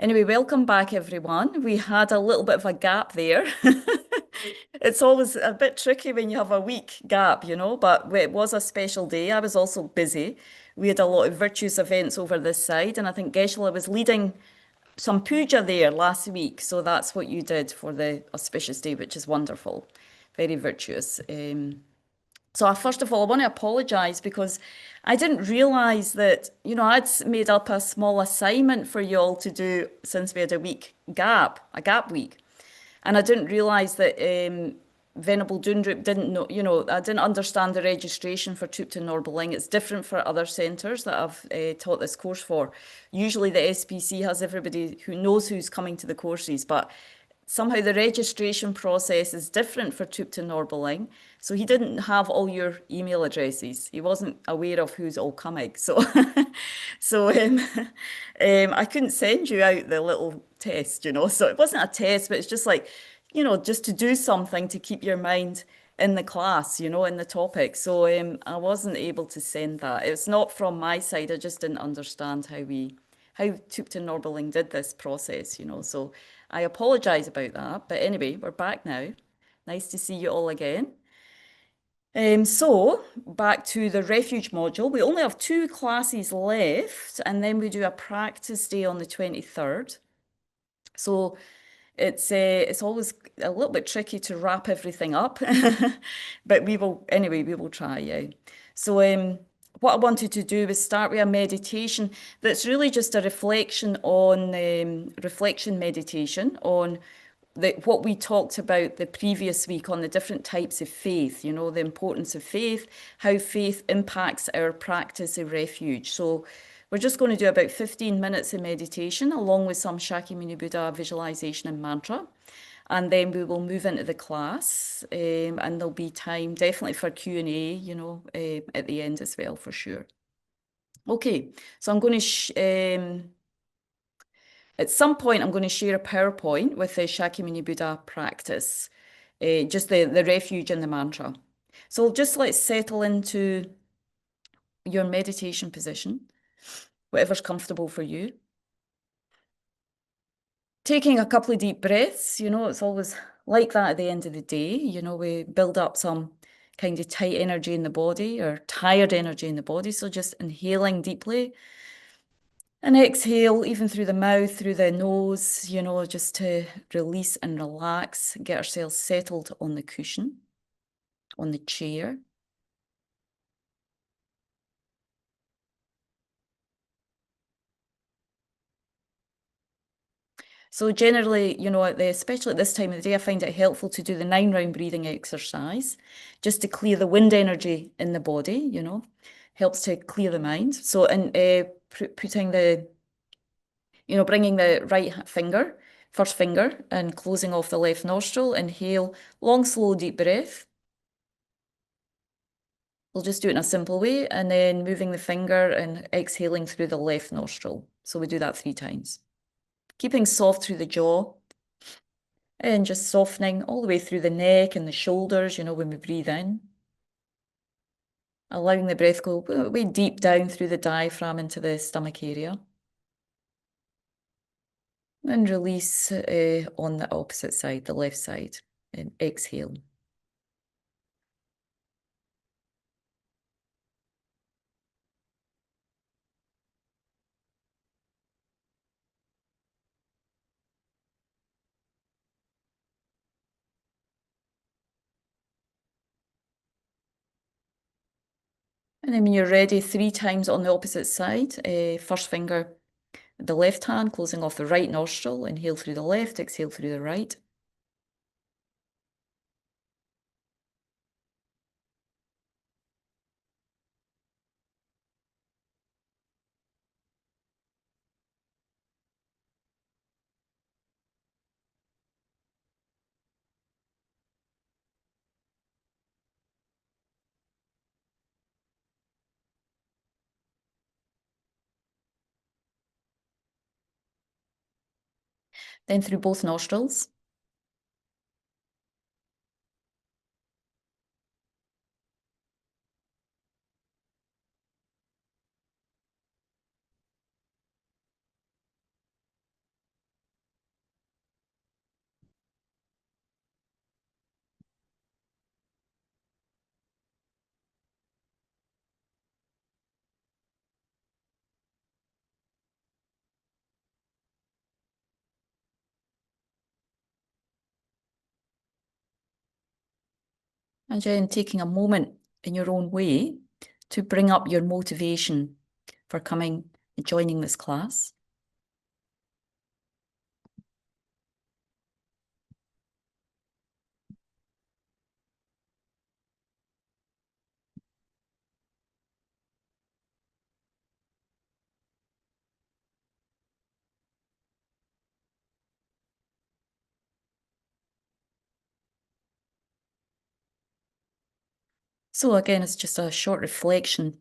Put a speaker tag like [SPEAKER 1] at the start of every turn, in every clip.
[SPEAKER 1] Anyway, welcome back, everyone. We had a little bit of a gap there. It's always a bit tricky when you have a week gap, but it was a special day. I was also busy. We had a lot of virtuous events over this side, and I think Geshe-la was leading some puja there last week. So that's what you did for the auspicious day, which is wonderful. Very virtuous. First of all, I want to apologize because I didn't realize that, I'd made up a small assignment for you all to do since we had a gap week. And I didn't realize that Venerable Dundrup didn't know, I didn't understand the registration for Thupten Norbaling. It's different for other centres that I've taught this course for. Usually the SPC has everybody who knows who's coming to the courses, but somehow the registration process is different for Thupten Norbaling. So he didn't have all your email addresses. He wasn't aware of who's all coming. So, I couldn't send you out the little test, So it wasn't a test, but it's just like, just to do something to keep your mind in the class, in the topic. So I wasn't able to send that. It's not from my side. I just didn't understand how Thupten Norbaling did this process, So I apologize about that. But anyway, we're back now. Nice to see you all again. So back to the Refuge module. We only have 2 classes left, and then we do a practice day on the 23rd. So it's always a little bit tricky to wrap everything up, but we will try, yeah. So what I wanted to do was start with a meditation that's really just a reflection on reflection meditation on what we talked about the previous week on the different types of faith, the importance of faith, how faith impacts our practice of refuge. So we're just going to do about 15 minutes of meditation along with some Shakyamuni Buddha visualization and mantra. And then we will move into the class, and there'll be time definitely for Q&A, at the end as well, for sure. Okay, so I'm going to at some point, I'm going to share a PowerPoint with the Shakyamuni Buddha practice, just the refuge and the mantra. So just let's settle into your meditation position, whatever's comfortable for you. Taking a couple of deep breaths, it's always like that at the end of the day. We build up some kind of tight energy in the body or tired energy in the body. So just inhaling deeply. And exhale, even through the mouth, through the nose, just to release and relax, get ourselves settled on the cushion, on the chair. So generally, especially at this time of the day, I find it helpful to do the 9-round breathing exercise, just to clear the wind energy in the body, helps to clear the mind. So, putting bringing the right finger, first finger, and closing off the left nostril. Inhale, long, slow, deep breath. We'll just do it in a simple way, and then moving the finger and exhaling through the left nostril. So we do that 3 times. Keeping soft through the jaw, and just softening all the way through the neck and the shoulders, when we breathe in. Allowing the breath go way deep down through the diaphragm into the stomach area. And release on the opposite side, the left side, and exhale. And then when you're ready, 3 times on the opposite side, first finger, the left hand, closing off the right nostril. Inhale through the left, exhale through the right. Then through both nostrils. And then taking a moment in your own way to bring up your motivation for coming and joining this class. So again, it's just a short reflection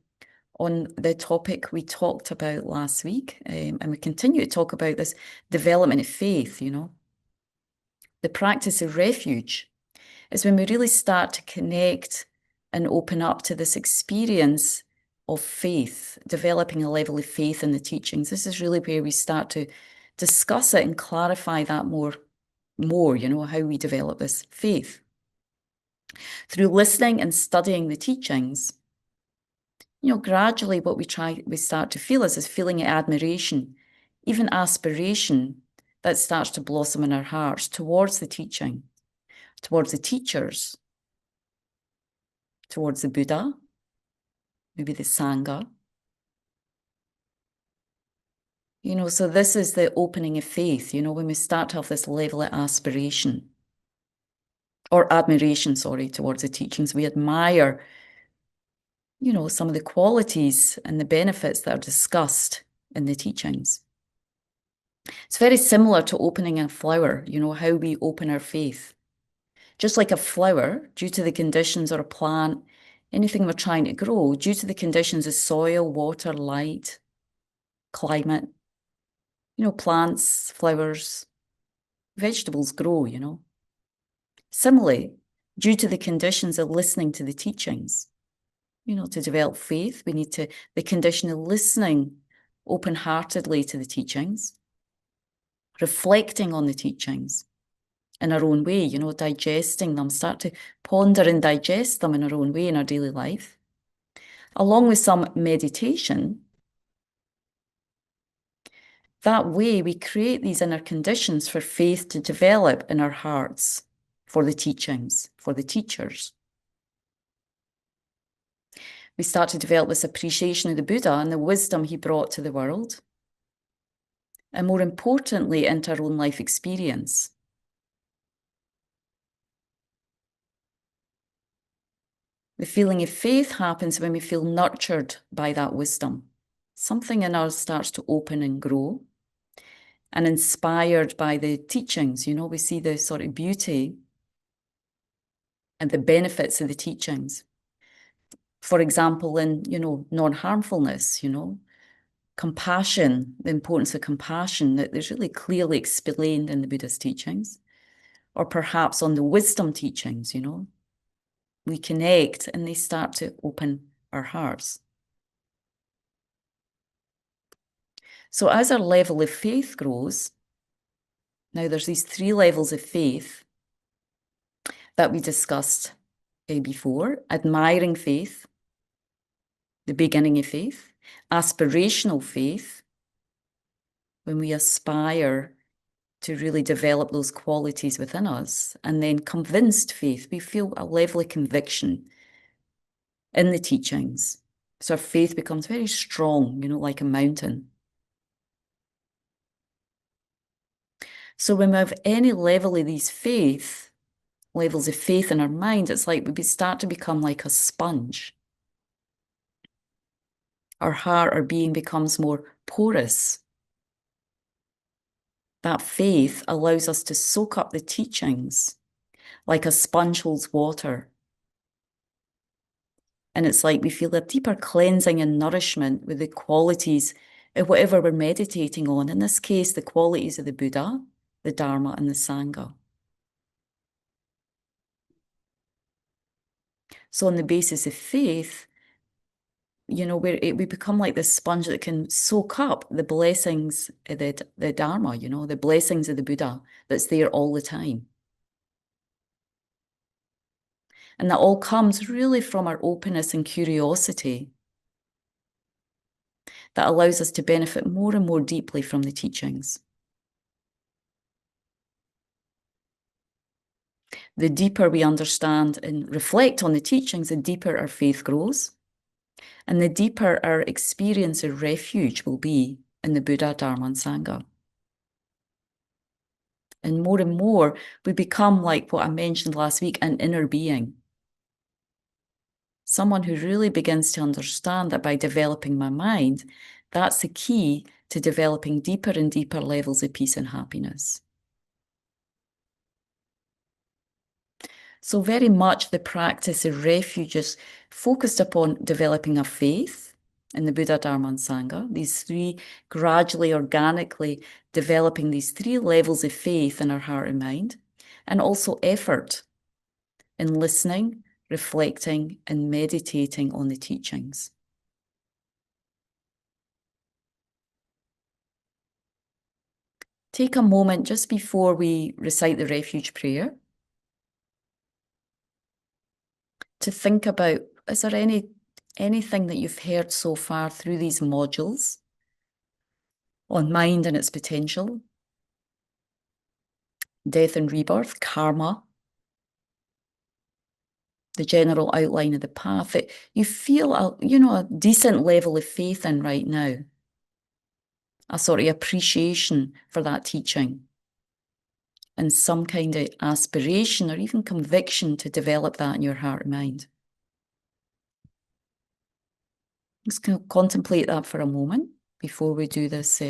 [SPEAKER 1] on the topic we talked about last week. And we continue to talk about this development of faith, you know. The practice of refuge is when we really start to connect and open up to this experience of faith, developing a level of faith in the teachings. This is really where we start to discuss it and clarify that more, you know, how we develop this faith. Through listening and studying the teachings, you know, gradually what we start to feel is this feeling of admiration, even aspiration that starts to blossom in our hearts towards the teaching, towards the teachers, towards the Buddha, maybe the Sangha. You know, so this is the opening of faith, you know, when we start to have this level of aspiration or admiration, sorry, towards the teachings. We admire, you know, some of the qualities and the benefits that are discussed in the teachings. It's very similar to opening a flower, you know, how we open our faith. Just like a flower, due to the conditions, or a plant, anything we're trying to grow, due to the conditions of soil, water, light, climate, you know, plants, flowers, vegetables grow, you know. Similarly, due to the conditions of listening to the teachings, you know, to develop faith, we need the condition of listening open-heartedly to the teachings, reflecting on the teachings in our own way, you know, digesting them, start to ponder and digest them in our own way in our daily life, along with some meditation. That way, we create these inner conditions for faith to develop in our hearts for the teachings, for the teachers. We start to develop this appreciation of the Buddha and the wisdom he brought to the world, and more importantly, into our own life experience. The feeling of faith happens when we feel nurtured by that wisdom. Something in us starts to open and grow, and inspired by the teachings, you know, we see the sort of beauty and the benefits of the teachings. For example, in, you know, non-harmfulness, you know, compassion, the importance of compassion that is really clearly explained in the Buddhist teachings, or perhaps on the wisdom teachings, you know, we connect and they start to open our hearts. So as our level of faith grows, now there's these 3 levels of faith that we discussed before: admiring faith, the beginning of faith; aspirational faith, when we aspire to really develop those qualities within us; and then convinced faith, we feel a level of conviction in the teachings. So our faith becomes very strong, you know, like a mountain. So when we have any level of these levels of faith in our mind, it's like we start to become like a sponge. Our heart, our being becomes more porous. That faith allows us to soak up the teachings like a sponge holds water. And it's like we feel a deeper cleansing and nourishment with the qualities of whatever we're meditating on. In this case, the qualities of the Buddha, the Dharma, and the Sangha. So on the basis of faith, you know, we become like this sponge that can soak up the blessings of the Dharma, you know, the blessings of the Buddha that's there all the time. And that all comes really from our openness and curiosity that allows us to benefit more and more deeply from the teachings. The deeper we understand and reflect on the teachings, the deeper our faith grows, and the deeper our experience of refuge will be in the Buddha, Dharma and Sangha. And more, we become like what I mentioned last week, an inner being. Someone who really begins to understand that by developing my mind, that's the key to developing deeper and deeper levels of peace and happiness. So very much the practice of refuge is focused upon developing a faith in the Buddha, Dharma and Sangha, these three, gradually, organically developing these three levels of faith in our heart and mind, and also effort in listening, reflecting, and meditating on the teachings. Take a moment just before we recite the refuge prayer to think about, is there anything that you've heard so far through these modules on mind and its potential, death and rebirth, karma, the general outline of the path, that you feel a decent level of faith in right now, a sort of appreciation for that teaching, and some kind of aspiration or even conviction to develop that in your heart and mind. Just contemplate that for a moment before we do this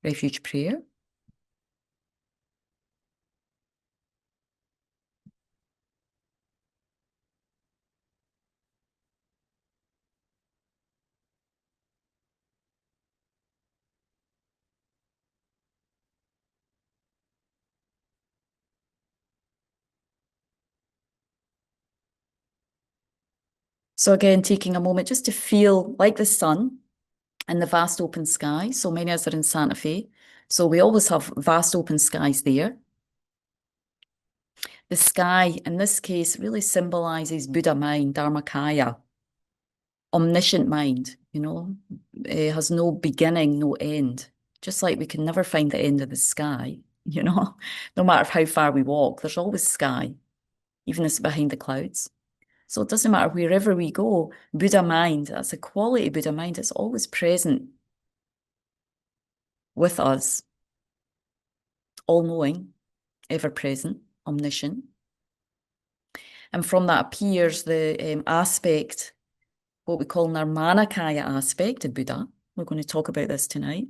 [SPEAKER 1] refuge prayer. So again, taking a moment just to feel like the sun and the vast open sky. So many of us are in Santa Fe, so we always have vast open skies there. The sky, in this case, really symbolizes Buddha mind, Dharmakaya, omniscient mind, it has no beginning, no end. Just like we can never find the end of the sky, no matter how far we walk, there's always sky, even if it's behind the clouds. So it doesn't matter wherever we go, Buddha mind, that's the quality of Buddha mind, it's always present with us, all-knowing, ever-present, omniscient. And from that appears the aspect, what we call Nirmanakaya aspect of Buddha. We're going to talk about this tonight.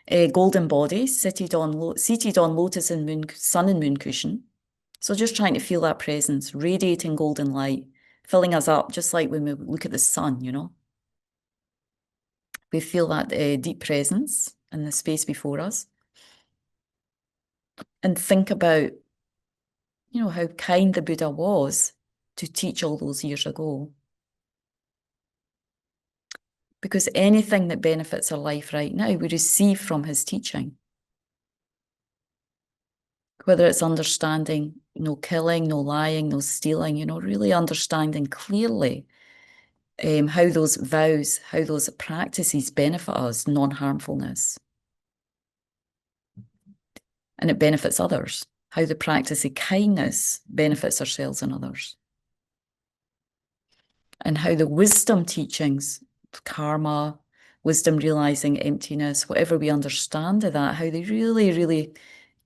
[SPEAKER 1] A golden body seated on lotus and moon, sun and moon cushion. So just trying to feel that presence, radiating golden light, filling us up, just like when we look at the sun, We feel that deep presence in the space before us. And think about, how kind the Buddha was to teach all those years ago. Because anything that benefits our life right now, we receive from his teaching. Whether it's understanding no killing, no lying, no stealing, really understanding clearly how those vows, how those practices benefit us, non-harmfulness. And it benefits others, how the practice of kindness benefits ourselves and others. And how the wisdom teachings, karma, wisdom realizing emptiness, whatever we understand of that, how they really, really,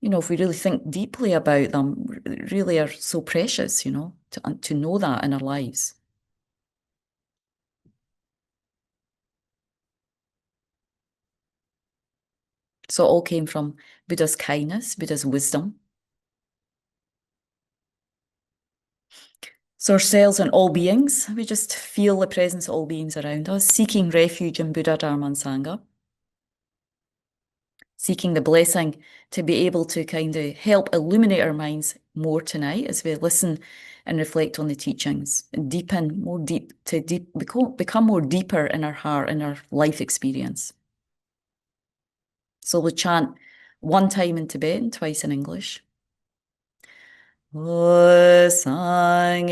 [SPEAKER 1] if we really think deeply about them, really are so precious, to know that in our lives. So it all came from Buddha's kindness, Buddha's wisdom. So ourselves and all beings, we just feel the presence of all beings around us, seeking refuge in Buddha, Dharma and Sangha. Seeking the blessing to be able to kind of help illuminate our minds more tonight as we listen and reflect on the teachings and become more deeper in our heart, in our life experience. So we'll chant one time in Tibetan, twice in English. Sangye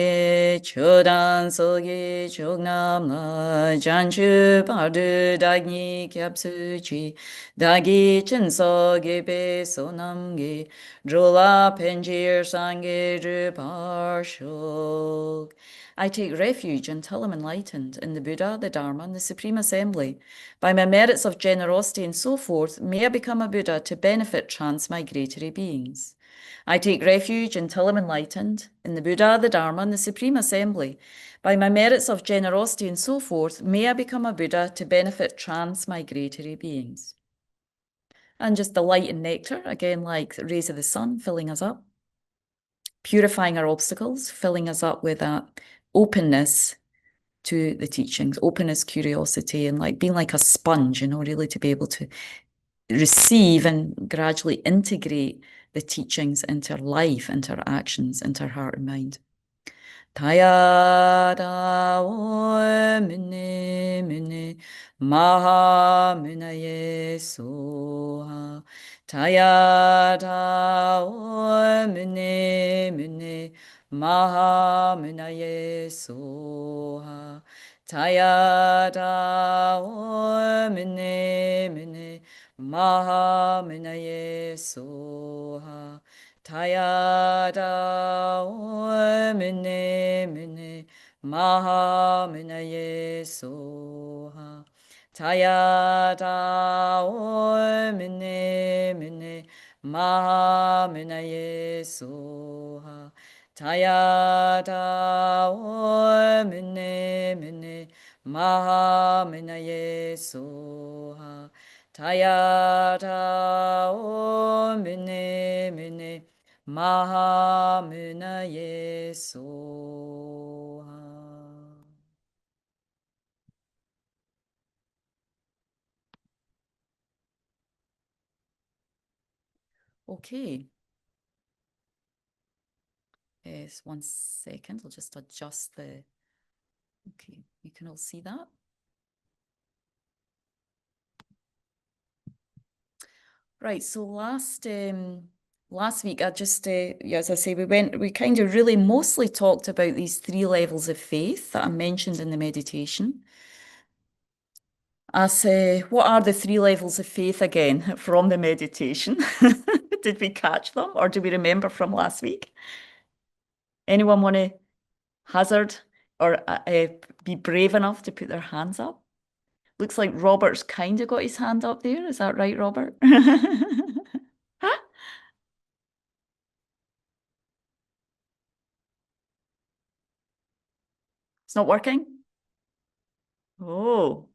[SPEAKER 1] chodan sogi chognamla janchu bardu dagni kyapsuchi dagi chinsogi be sonamgi drola penjir sangye druparshok. I take refuge until I'm enlightened in the Buddha, the Dharma, and the Supreme Assembly. By my merits of generosity and so forth, may I become a Buddha to benefit transmigratory beings. I take refuge until I'm enlightened in the Buddha, the Dharma, and the Supreme Assembly. By my merits of generosity and so forth, may I become a Buddha to benefit transmigratory beings. And just the light and nectar, again, like rays of the sun, filling us up, purifying our obstacles, filling us up with that openness to the teachings, openness, curiosity, and like being like a sponge, really to be able to receive and gradually integrate the teachings into our life, into our actions, into our heart and mind. Tayada mune mune maha munaye soha. Tayada mune mune maha munaye soha. Tayada mune mune maha munaye soha. Tayada mune mune maha munaye soha. Tayada mune mune maha munaye soha. Tayada mune mune maha munaye soha. Tayada mune mune maha munaye soha. Okay. Yes, 1 second. I'll just adjust the. Okay, you can all see that. Right. So last week, I just as I say, we kind of really mostly talked about these 3 levels of faith that I mentioned in the meditation. I say, what are the 3 levels of faith again from the meditation? Did we catch them, or do we remember from last week? Anyone want to hazard or be brave enough to put their hands up? Looks like Robert's kind of got his hand up there. Is that right, Robert? It's not working? Oh,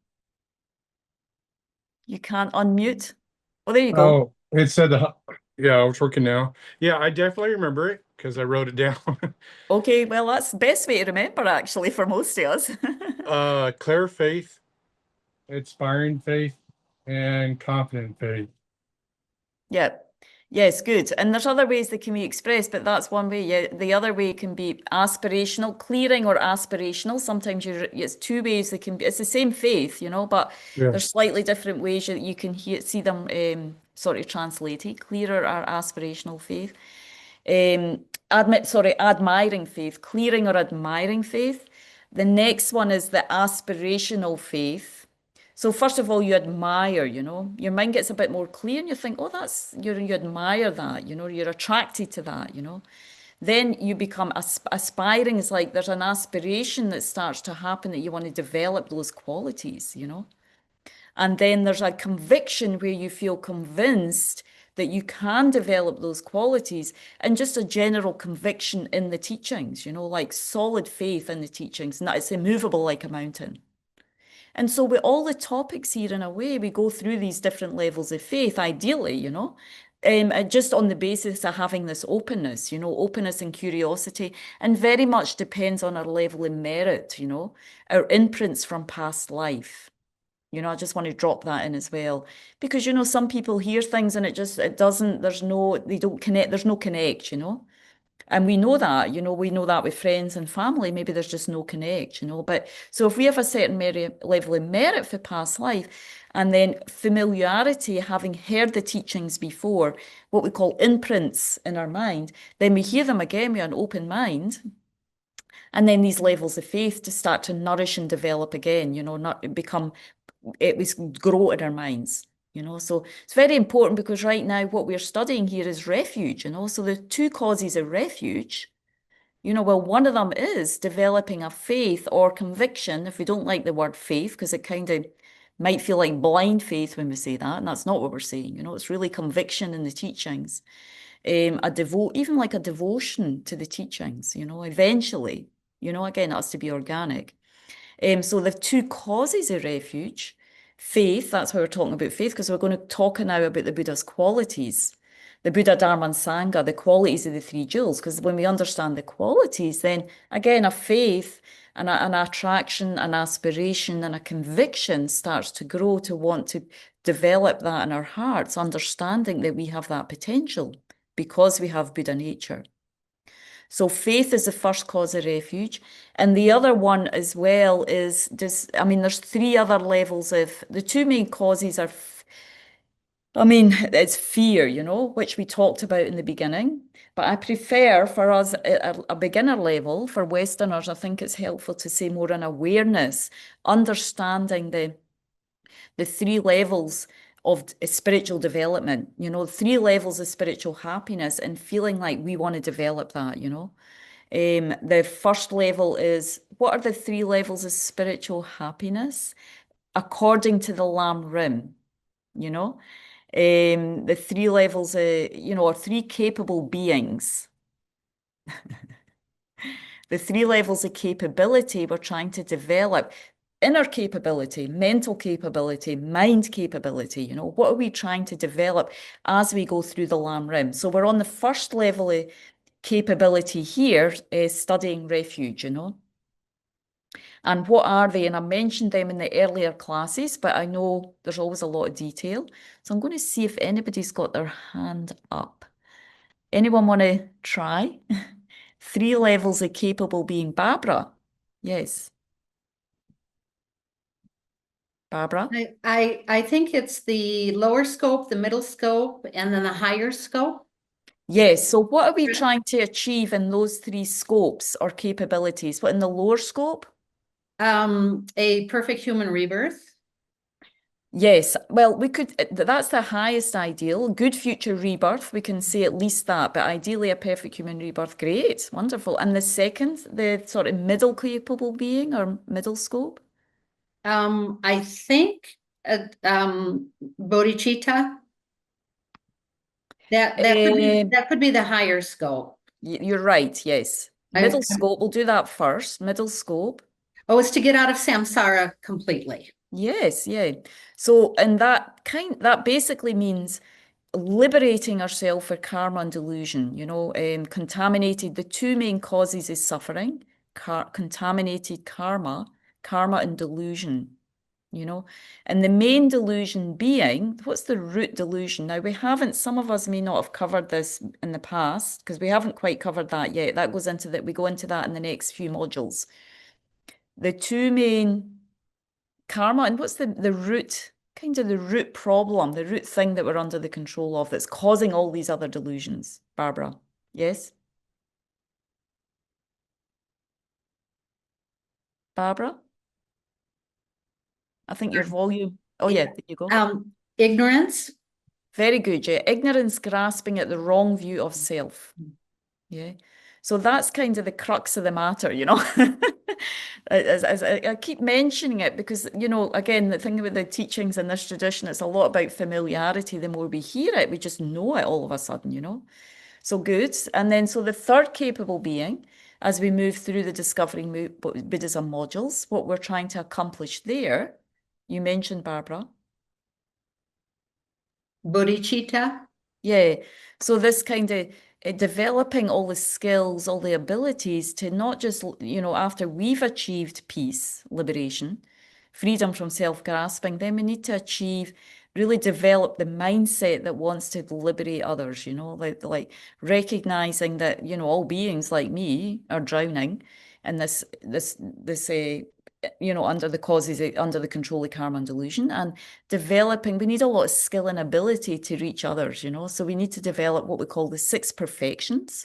[SPEAKER 1] you can't unmute. Oh, there you go.
[SPEAKER 2] Oh, it said yeah, it's working now. Yeah, I definitely remember it because I wrote it down.
[SPEAKER 1] Okay, well, that's the best way to remember, actually, for most of us.
[SPEAKER 2] Clear faith, inspiring faith, and confident faith.
[SPEAKER 1] Yeah. Yes, good. And there's other ways that can be expressed, but that's one way. Yeah, the other way can be aspirational, clearing or aspirational. Sometimes it's 2 ways that can be. It's the same faith, but
[SPEAKER 2] Yeah.
[SPEAKER 1] there's slightly different ways that you can see them sort of translated. Clearer or aspirational faith. Admiring faith, clearing or admiring faith. The next one is the aspirational faith. So first of all, you admire, your mind gets a bit more clear and you think, oh, you admire that, you're attracted to that, Then you become aspiring. It's like there's an aspiration that starts to happen that you want to develop those qualities, And then there's a conviction where you feel convinced that you can develop those qualities and just a general conviction in the teachings, like solid faith in the teachings. And it's immovable like a mountain. And so with all the topics here, in a way, we go through these different levels of faith, ideally, just on the basis of having this openness, openness and curiosity, and very much depends on our level of merit, our imprints from past life. I just want to drop that in as well. Because, some people hear things and it doesn't, they don't connect, there's no connect, And we know that, we know that with friends and family, maybe there's just no connect, But so if we have a certain level of merit for past life, and then familiarity, having heard the teachings before, what we call imprints in our mind, then we hear them again with an open mind. And then these levels of faith to start to nourish and develop again, not become, it was grow in our minds. So it's very important because right now what we're studying here is refuge, so the two causes of refuge, well, one of them is developing a faith or conviction, if we don't like the word faith, because it kind of might feel like blind faith when we say that, and that's not what we're saying, it's really conviction in the teachings, even like a devotion to the teachings, eventually, again, it has to be organic. So the two causes of refuge, faith, that's why we're talking about faith, because we're going to talk now about the Buddha's qualities, the Buddha, Dharma and Sangha, the qualities of the three jewels. Because when we understand the qualities, then again, a faith and an attraction, an aspiration, and a conviction starts to grow to want to develop that in our hearts, understanding that we have that potential because we have Buddha nature. So faith is the first cause of refuge. And the other one as well is there's three other levels of, the two main causes are, it's fear, which we talked about in the beginning. But I prefer for us a beginner level, for Westerners, I think it's helpful to say more an awareness, understanding the three levels of spiritual development, three levels of spiritual happiness, and feeling like we want to develop that, The first level is, what are the three levels of spiritual happiness? According to the Lam Rim, the three levels, or three capable beings. The three levels of capability we're trying to develop. Inner capability, mental capability, mind capability, what are we trying to develop as we go through the Lam Rim? So we're on the first level of capability here, studying refuge, And what are they? And I mentioned them in the earlier classes, but I know there's always a lot of detail. So I'm going to see if anybody's got their hand up. Anyone want to try? Three levels of capable being. Barbara? Yes. Barbara?
[SPEAKER 3] I think it's the lower scope, the middle scope, and then the higher scope.
[SPEAKER 1] Yes. So what are we trying to achieve in those three scopes or capabilities? What in the lower scope?
[SPEAKER 3] A perfect human rebirth.
[SPEAKER 1] Yes. Well, that's the highest ideal. Good future rebirth, we can say at least that, but ideally a perfect human rebirth. Great. Wonderful. And the second, the sort of middle capable being or middle scope?
[SPEAKER 3] I think bodhicitta. That could be the higher scope.
[SPEAKER 1] You're right, yes. Middle scope, we'll do that first. Middle scope.
[SPEAKER 3] Oh, it's to get out of samsara completely.
[SPEAKER 1] Yes, yeah. So, and that basically means liberating ourselves for karma and delusion, contaminated, the two main causes is suffering, contaminated karma and delusion, and the main delusion being, what's the root delusion? Now, some of us may not have covered this in the past because we haven't quite covered that yet. That goes into that, we go into that in the next few modules. The two main karma, and what's the root, kind of the root problem, the root thing that we're under the control of that's causing all these other delusions? Barbara, yes? Barbara? I think your volume, oh yeah, there you go.
[SPEAKER 3] Ignorance.
[SPEAKER 1] Very good, yeah. Ignorance, grasping at the wrong view of self. Yeah. So that's kind of the crux of the matter, As I keep mentioning it because, again, the thing about the teachings in this tradition, it's a lot about familiarity. The more we hear it, we just know it all of a sudden, So good. And then, so the third capable being, as we move through the Discovering Buddhism modules, what we're trying to accomplish there, you mentioned, Barbara.
[SPEAKER 3] Bodhicitta.
[SPEAKER 1] Yeah. So this kind of developing all the skills, all the abilities to not just, after we've achieved peace, liberation, freedom from self-grasping, then we need to achieve really develop the mindset that wants to liberate others, you know, like recognizing that, you know, all beings like me are drowning in this you know, under the causes, under the control of karma and delusion, and developing, we need a lot of skill and ability to reach others, you know, so we need to develop what we call the 6 perfections.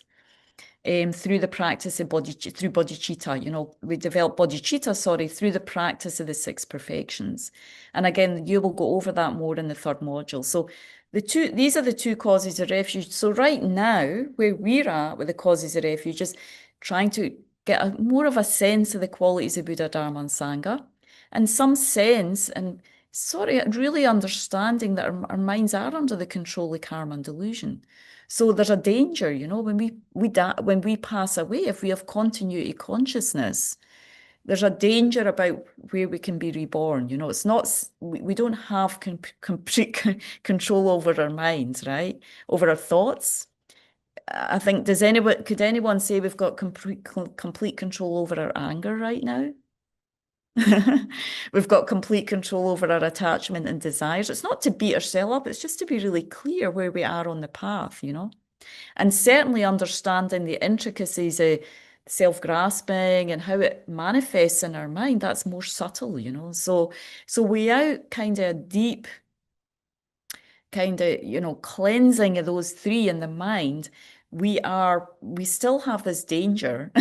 [SPEAKER 1] Through the practice of through bodhicitta, you know, we develop bodhicitta, through the practice of the 6 perfections. And again, you will go over that more in the 3rd module. So these are the 2 causes of refuge. So right now, where we're at with the causes of refuge is trying to get more of a sense of the qualities of Buddha, Dharma and Sangha, and some sense and really understanding that our minds are under the control of karma and delusion. So there's a danger, you know, when we pass away, if we have continuity consciousness, there's a danger about where we can be reborn. You know, it's not, we don't have complete control over our minds, right? Over our thoughts. I think, could anyone say we've got complete control over our anger right now? We've got complete control over our attachment and desires. It's not to beat ourselves up, it's just to be really clear where we are on the path, you know? And certainly understanding the intricacies of self-grasping and how it manifests in our mind, that's more subtle, you know? So without kind of deep, you know, cleansing of those 3 in the mind, we still have this danger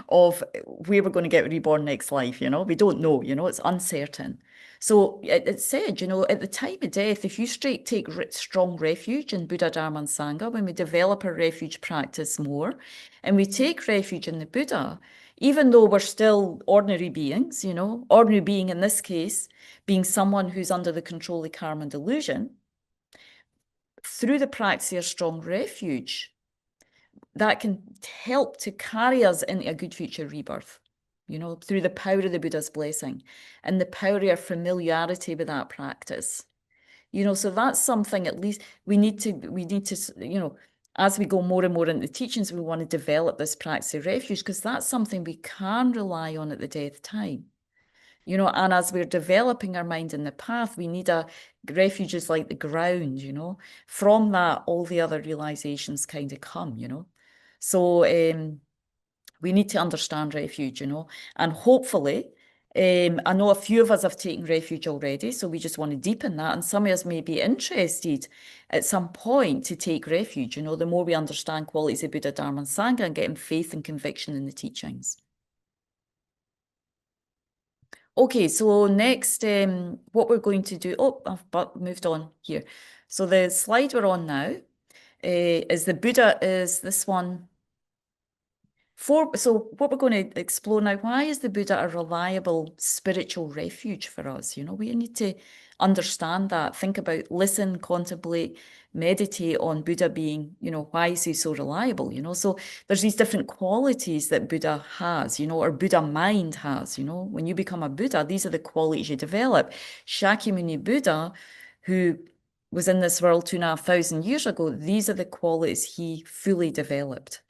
[SPEAKER 1] of where we're going to get reborn next life, you know, we don't know, you know, it's uncertain. So it said, you know, at the time of death, if you take strong refuge in Buddha, Dharma and Sangha, when we develop our refuge practice more, and we take refuge in the Buddha, even though we're still ordinary beings, you know, ordinary being in this case, being someone who's under the control of karma and delusion, through the practice of strong refuge, that can help to carry us into a good future rebirth, you know, through the power of the Buddha's blessing and the power of our familiarity with that practice. You know, so that's something at least we need to, you know, as we go more and more into the teachings, we want to develop this practice of refuge because that's something we can rely on at the death time. You know, and as we're developing our mind in the path, we need refuge is like the ground, you know. From that, all the other realizations kind of come, you know. So we need to understand refuge, you know, and hopefully, I know a few of us have taken refuge already, so we just want to deepen that. And some of us may be interested at some point to take refuge, you know, the more we understand qualities of Buddha, Dharma and Sangha and getting faith and conviction in the teachings. Okay, so next, what we're going to do, I've moved on here. So the slide we're on now is the Buddha is this one. So what we're going to explore now, why is the Buddha a reliable spiritual refuge for us? You know, we need to understand that, think about, listen, contemplate, meditate on Buddha being, you know, why is he so reliable? You know, so there's these different qualities that Buddha has, you know, or Buddha mind has, you know, when you become a Buddha, these are the qualities you develop. Shakyamuni Buddha, who was in this world 2,500 years ago, these are the qualities he fully developed.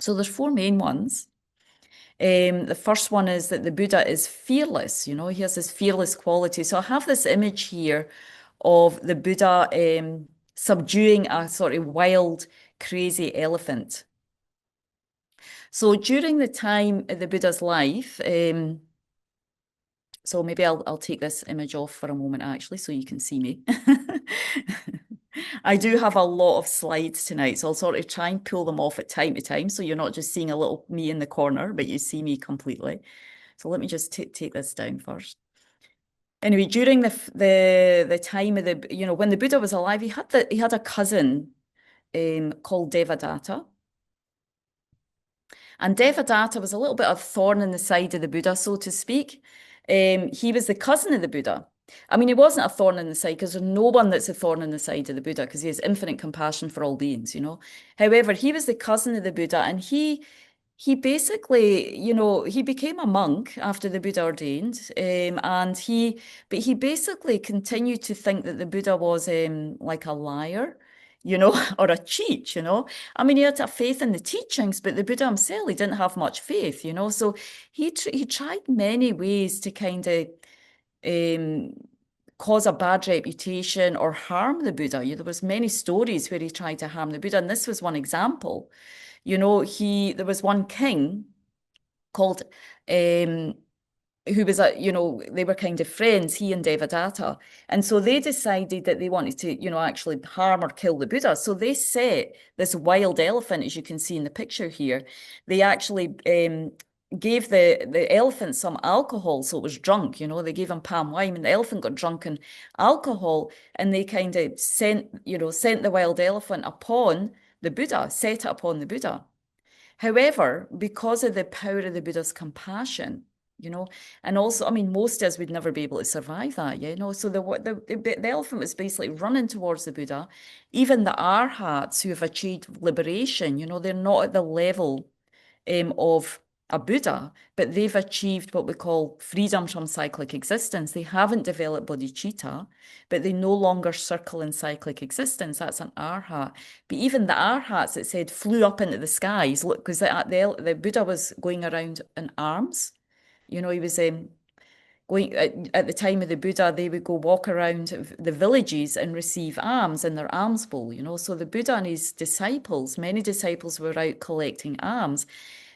[SPEAKER 1] So there's 4 main ones. The first one is that the Buddha is fearless, you know, he has this fearless quality. So I have this image here of the Buddha subduing a sort of wild, crazy elephant. So during the time of the Buddha's life, so maybe I'll take this image off for a moment actually, so you can see me. I do have a lot of slides tonight, so I'll sort of try and pull them off at time to time, so you're not just seeing a little me in the corner, but you see me completely. So let me just take this down first. Anyway, during the time of the, you know, when the Buddha was alive, he had a cousin called Devadatta. And Devadatta was a little bit of thorn in the side of the Buddha, so to speak. He was the cousin of the Buddha. I mean, he wasn't a thorn in the side because there's no one that's a thorn in the side of the Buddha because he has infinite compassion for all beings, you know. However, he was the cousin of the Buddha and he basically, you know, he became a monk after the Buddha ordained, but he basically continued to think that the Buddha was like a liar, you know, or a cheat, you know. I mean, he had a faith in the teachings, but the Buddha himself, he didn't have much faith, you know. So he tried many ways to kind of cause a bad reputation or harm the Buddha. There was many stories where he tried to harm the Buddha, and this was one example. There was one king called who was they were kind of friends, he and Devadatta. And so they decided that they wanted to, actually harm or kill the Buddha. So they set this wild elephant, as you can see in the picture here. They actually gave the elephant some alcohol, so it was drunk. They gave him palm wine, and the elephant got drunk on alcohol, and they kind of sent the wild elephant upon the Buddha, set it upon the Buddha. However, because of the power of the Buddha's compassion, and also, most of us would never be able to survive that, so the elephant was basically running towards the Buddha. Even the arhats who have achieved liberation, they're not at the level of a Buddha, but they've achieved what we call freedom from cyclic existence. They haven't developed bodhicitta, but they no longer circle in cyclic existence. That's an arhat. But even the arhats, it said, flew up into the skies. Look, because the Buddha was going around in arms. He was going at the time of the Buddha, they would go walk around the villages and receive alms in their alms bowl. So the Buddha and his disciples, many disciples were out collecting alms.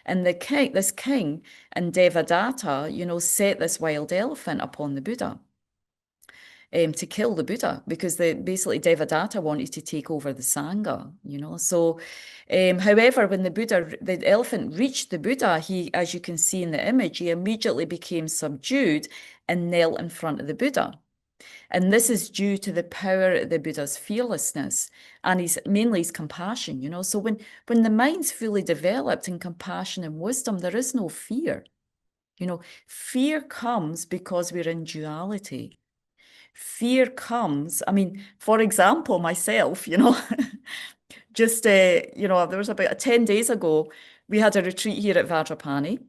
[SPEAKER 1] And this king and Devadatta, set this wild elephant upon the Buddha to kill the Buddha, because basically Devadatta wanted to take over the Sangha, So, however, when the elephant reached the Buddha, he, as you can see in the image, he immediately became subdued and knelt in front of the Buddha. And this is due to the power of the Buddha's fearlessness and mainly his compassion, So when the mind's fully developed in compassion and wisdom, there is no fear. Fear comes because we're in duality. Fear comes, for example, myself, just, there was about 10 days ago, we had a retreat here at Vajrapani,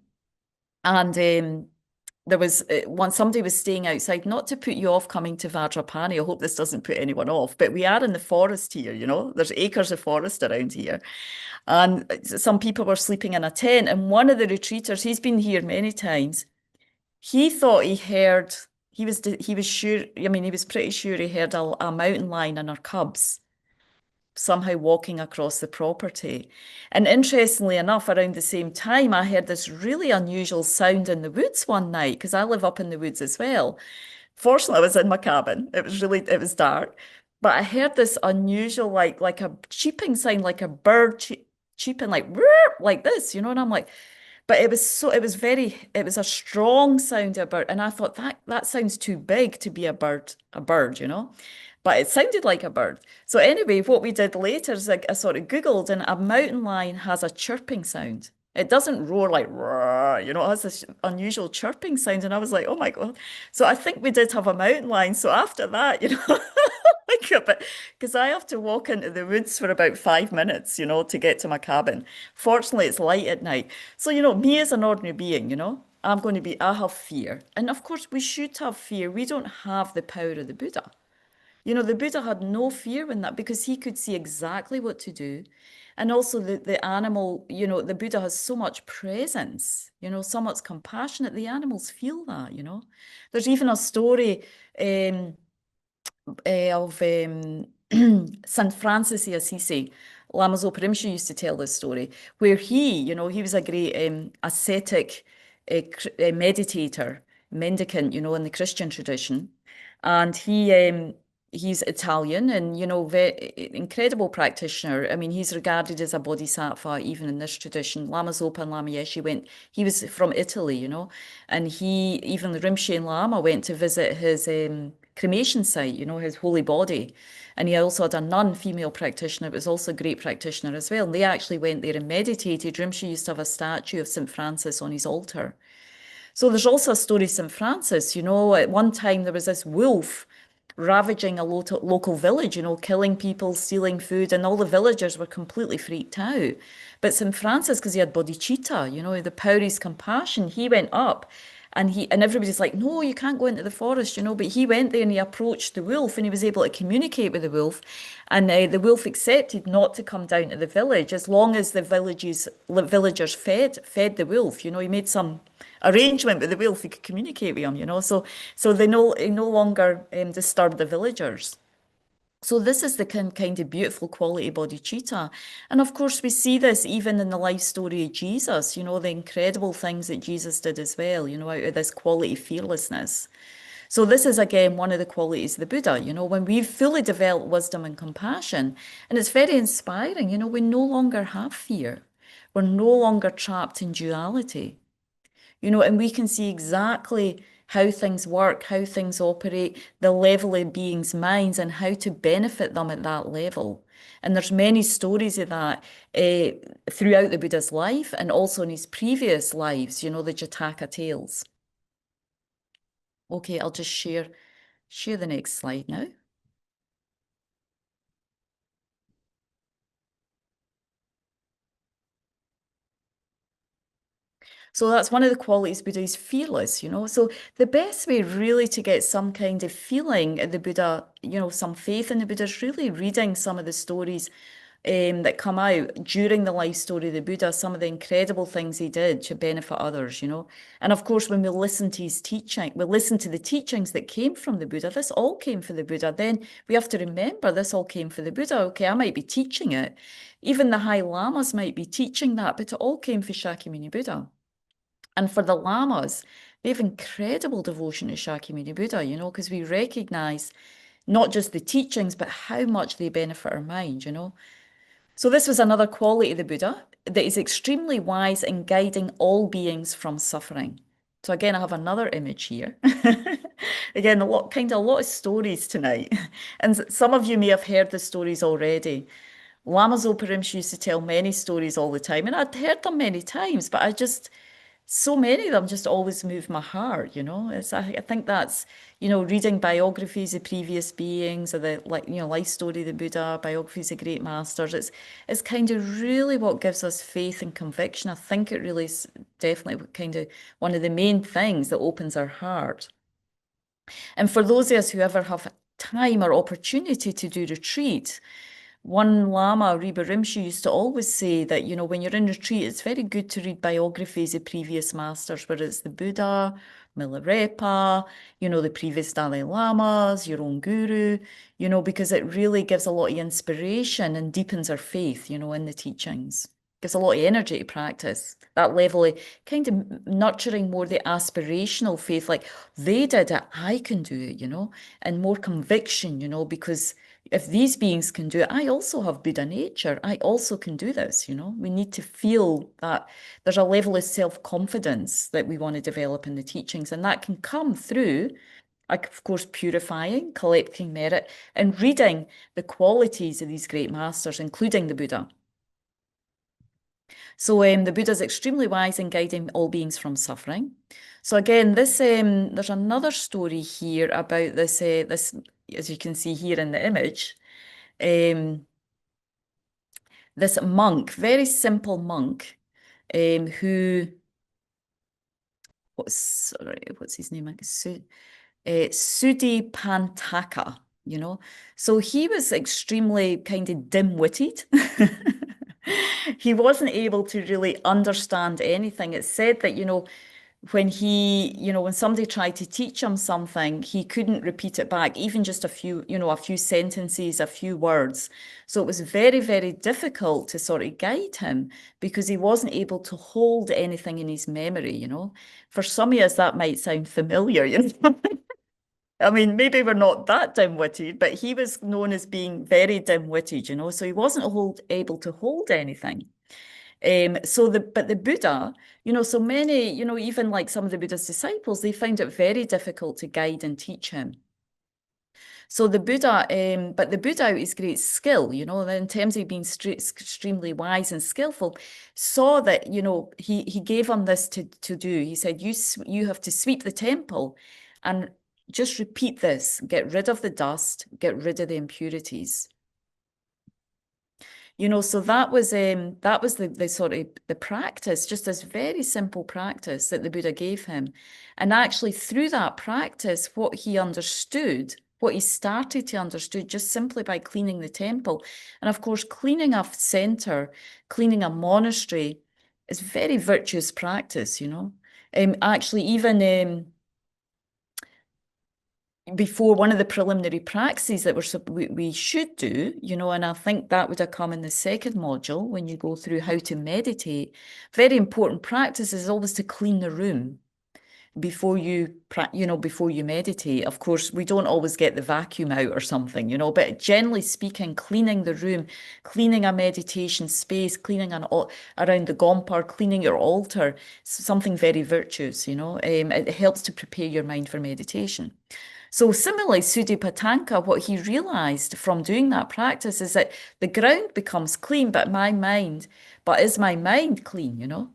[SPEAKER 1] and there was somebody was staying outside, not to put you off coming to Vajrapani. I hope this doesn't put anyone off, but we are in the forest here, there's acres of forest around here. And some people were sleeping in a tent, and one of the retreaters, he's been here many times, he thought he heard, he was sure, he was pretty sure he heard a mountain lion and her cubs somehow walking across the property. And interestingly enough, around the same time, I heard this really unusual sound in the woods one night, because I live up in the woods as well. Fortunately, I was in my cabin. It was dark, but I heard this unusual, like a cheeping sound, like a bird cheeping, like this, and I'm like, but it was a strong sound of a bird. And I thought that sounds too big to be a bird, but it sounded like a bird. So anyway, what we did later is I sort of Googled, and a mountain lion has a chirping sound. It doesn't roar like roar, it has this unusual chirping sound. And I was like, oh my God. So I think we did have a mountain lion. So after that, because I have to walk into the woods for about 5 minutes, to get to my cabin. Fortunately, it's light at night. So, me as an ordinary being, I have fear. And of course, we should have fear. We don't have the power of the Buddha. The Buddha had no fear in that, because he could see exactly what to do. And also the animal, the Buddha has so much presence, so much compassion that the animals feel that, There's even a story of St. Francis of Assisi. Lama Zopa Rinpoche used to tell this story, where he was a great ascetic meditator, mendicant, in the Christian tradition. And he's Italian and, incredible practitioner. He's regarded as a bodhisattva even in this tradition. Lama Zopa and Lama Yeshe he was from Italy, and even the Rinpoche and Lama went to visit his cremation site, his holy body. And he also had a nun, female practitioner, but was also a great practitioner as well. And they actually went there and meditated. Rinpoche used to have a statue of St. Francis on his altar. So there's also a story of St. Francis, at one time there was this wolf ravaging a local village, killing people, stealing food, and all the villagers were completely freaked out. But St. Francis, because he had bodhicitta, the power of his compassion, he went up And everybody's like, no, you can't go into the forest, you know, but he went there and he approached the wolf and he was able to communicate with the wolf, and the wolf accepted not to come down to the village as long as the villagers fed the wolf. You know, he made some arrangement with the wolf, he could communicate with him, you know, so he no longer disturbed the villagers. So this is the kind of beautiful quality bodhicitta. And of course, we see this even in the life story of Jesus, you know, the incredible things that Jesus did as well, you know, out of this quality fearlessness. So this is, again, one of the qualities of the Buddha, you know, when we've fully developed wisdom and compassion. And it's very inspiring, you know, we no longer have fear. We're no longer trapped in duality. You know, and we can see exactly how things work, how things operate, the level of beings' minds, and how to benefit them at that level. And there's many stories of that throughout the Buddha's life and also in his previous lives, you know, the Jataka tales. Okay, I'll just share the next slide now. So that's one of the qualities Buddha is fearless, you know. So the best way really to get some kind of feeling of the Buddha, you know, some faith in the Buddha is really reading some of the stories that come out during the life story of the Buddha, some of the incredible things he did to benefit others, you know. And of course, when we listen to his teaching, we listen to the teachings that came from the Buddha, this all came from the Buddha, then we have to remember this all came from the Buddha. Okay, I might be teaching it. Even the high lamas might be teaching that, but it all came from Shakyamuni Buddha. And for the lamas, they have incredible devotion to Shakyamuni Buddha, you know, because we recognize not just the teachings, but how much they benefit our mind, you know. So this was another quality of the Buddha, that is extremely wise in guiding all beings from suffering. So again, I have another image here. Again, a lot of stories tonight. And some of you may have heard the stories already. Lama Zopa Rinpoche used to tell many stories all the time, and I'd heard them many times, but so many of them just always move my heart, you know. I think that's, you know, reading biographies of previous beings, or the, like, you know, life story of the Buddha, biographies of great masters. It's kind of really what gives us faith and conviction. I think it really is definitely kind of one of the main things that opens our heart. And for those of us who ever have time or opportunity to do retreat, one Lama, Riba Rinpoche, used to always say that, you know, when you're in retreat, it's very good to read biographies of previous masters, whether it's the Buddha, Milarepa, you know, the previous Dalai Lamas, your own guru, you know, because it really gives a lot of inspiration and deepens our faith, you know, in the teachings. Gives a lot of energy to practice. That level of kind of nurturing more the aspirational faith, like they did it, I can do it, you know, and more conviction, you know, because if these beings can do it, I also have Buddha nature. I also can do this, you know. We need to feel that there's a level of self-confidence that we want to develop in the teachings, and that can come through, like, of course, purifying, collecting merit, and reading the qualities of these great masters, including the Buddha. So the Buddha is extremely wise in guiding all beings from suffering. So again, this there's another story here about this, as you can see here in the image, this monk, very simple monk, who, what's his name? Sudipantaka, you know. So he was extremely kind of dim-witted. He wasn't able to really understand anything. It's said that, you know, when somebody tried to teach him something, he couldn't repeat it back, even just a few sentences, a few words. So it was very, very difficult to sort of guide him because he wasn't able to hold anything in his memory, you know. For some of us, that might sound familiar, you know. I mean, maybe we're not that dim-witted, but he was known as being very dim-witted, you know, so he wasn't able to hold anything. But the Buddha, you know, so many, you know, even like some of the Buddha's disciples, they found it very difficult to guide and teach him. So the Buddha, but the Buddha, his great skill, you know, in terms of being extremely wise and skillful, saw that, you know, he gave him this to do. He said, you have to sweep the temple and just repeat this, get rid of the dust, get rid of the impurities. So that was the sort of the practice, just this very simple practice that the Buddha gave him. And actually through that practice, what he understood, what he started to understand just simply by cleaning the temple. And of course, cleaning a center, cleaning a monastery is very virtuous practice, Actually, even before one of the preliminary practices that we should do, and I think that would have come in the second module when you go through how to meditate. Very important practice is always to clean the room before you meditate. Of course, we don't always get the vacuum out or something, but generally speaking, cleaning the room, cleaning a meditation space, cleaning around the gompar, cleaning your altar, something very virtuous, it helps to prepare your mind for meditation. So similarly, Sudipatanka, what he realized from doing that practice is that the ground becomes clean, but is my mind clean,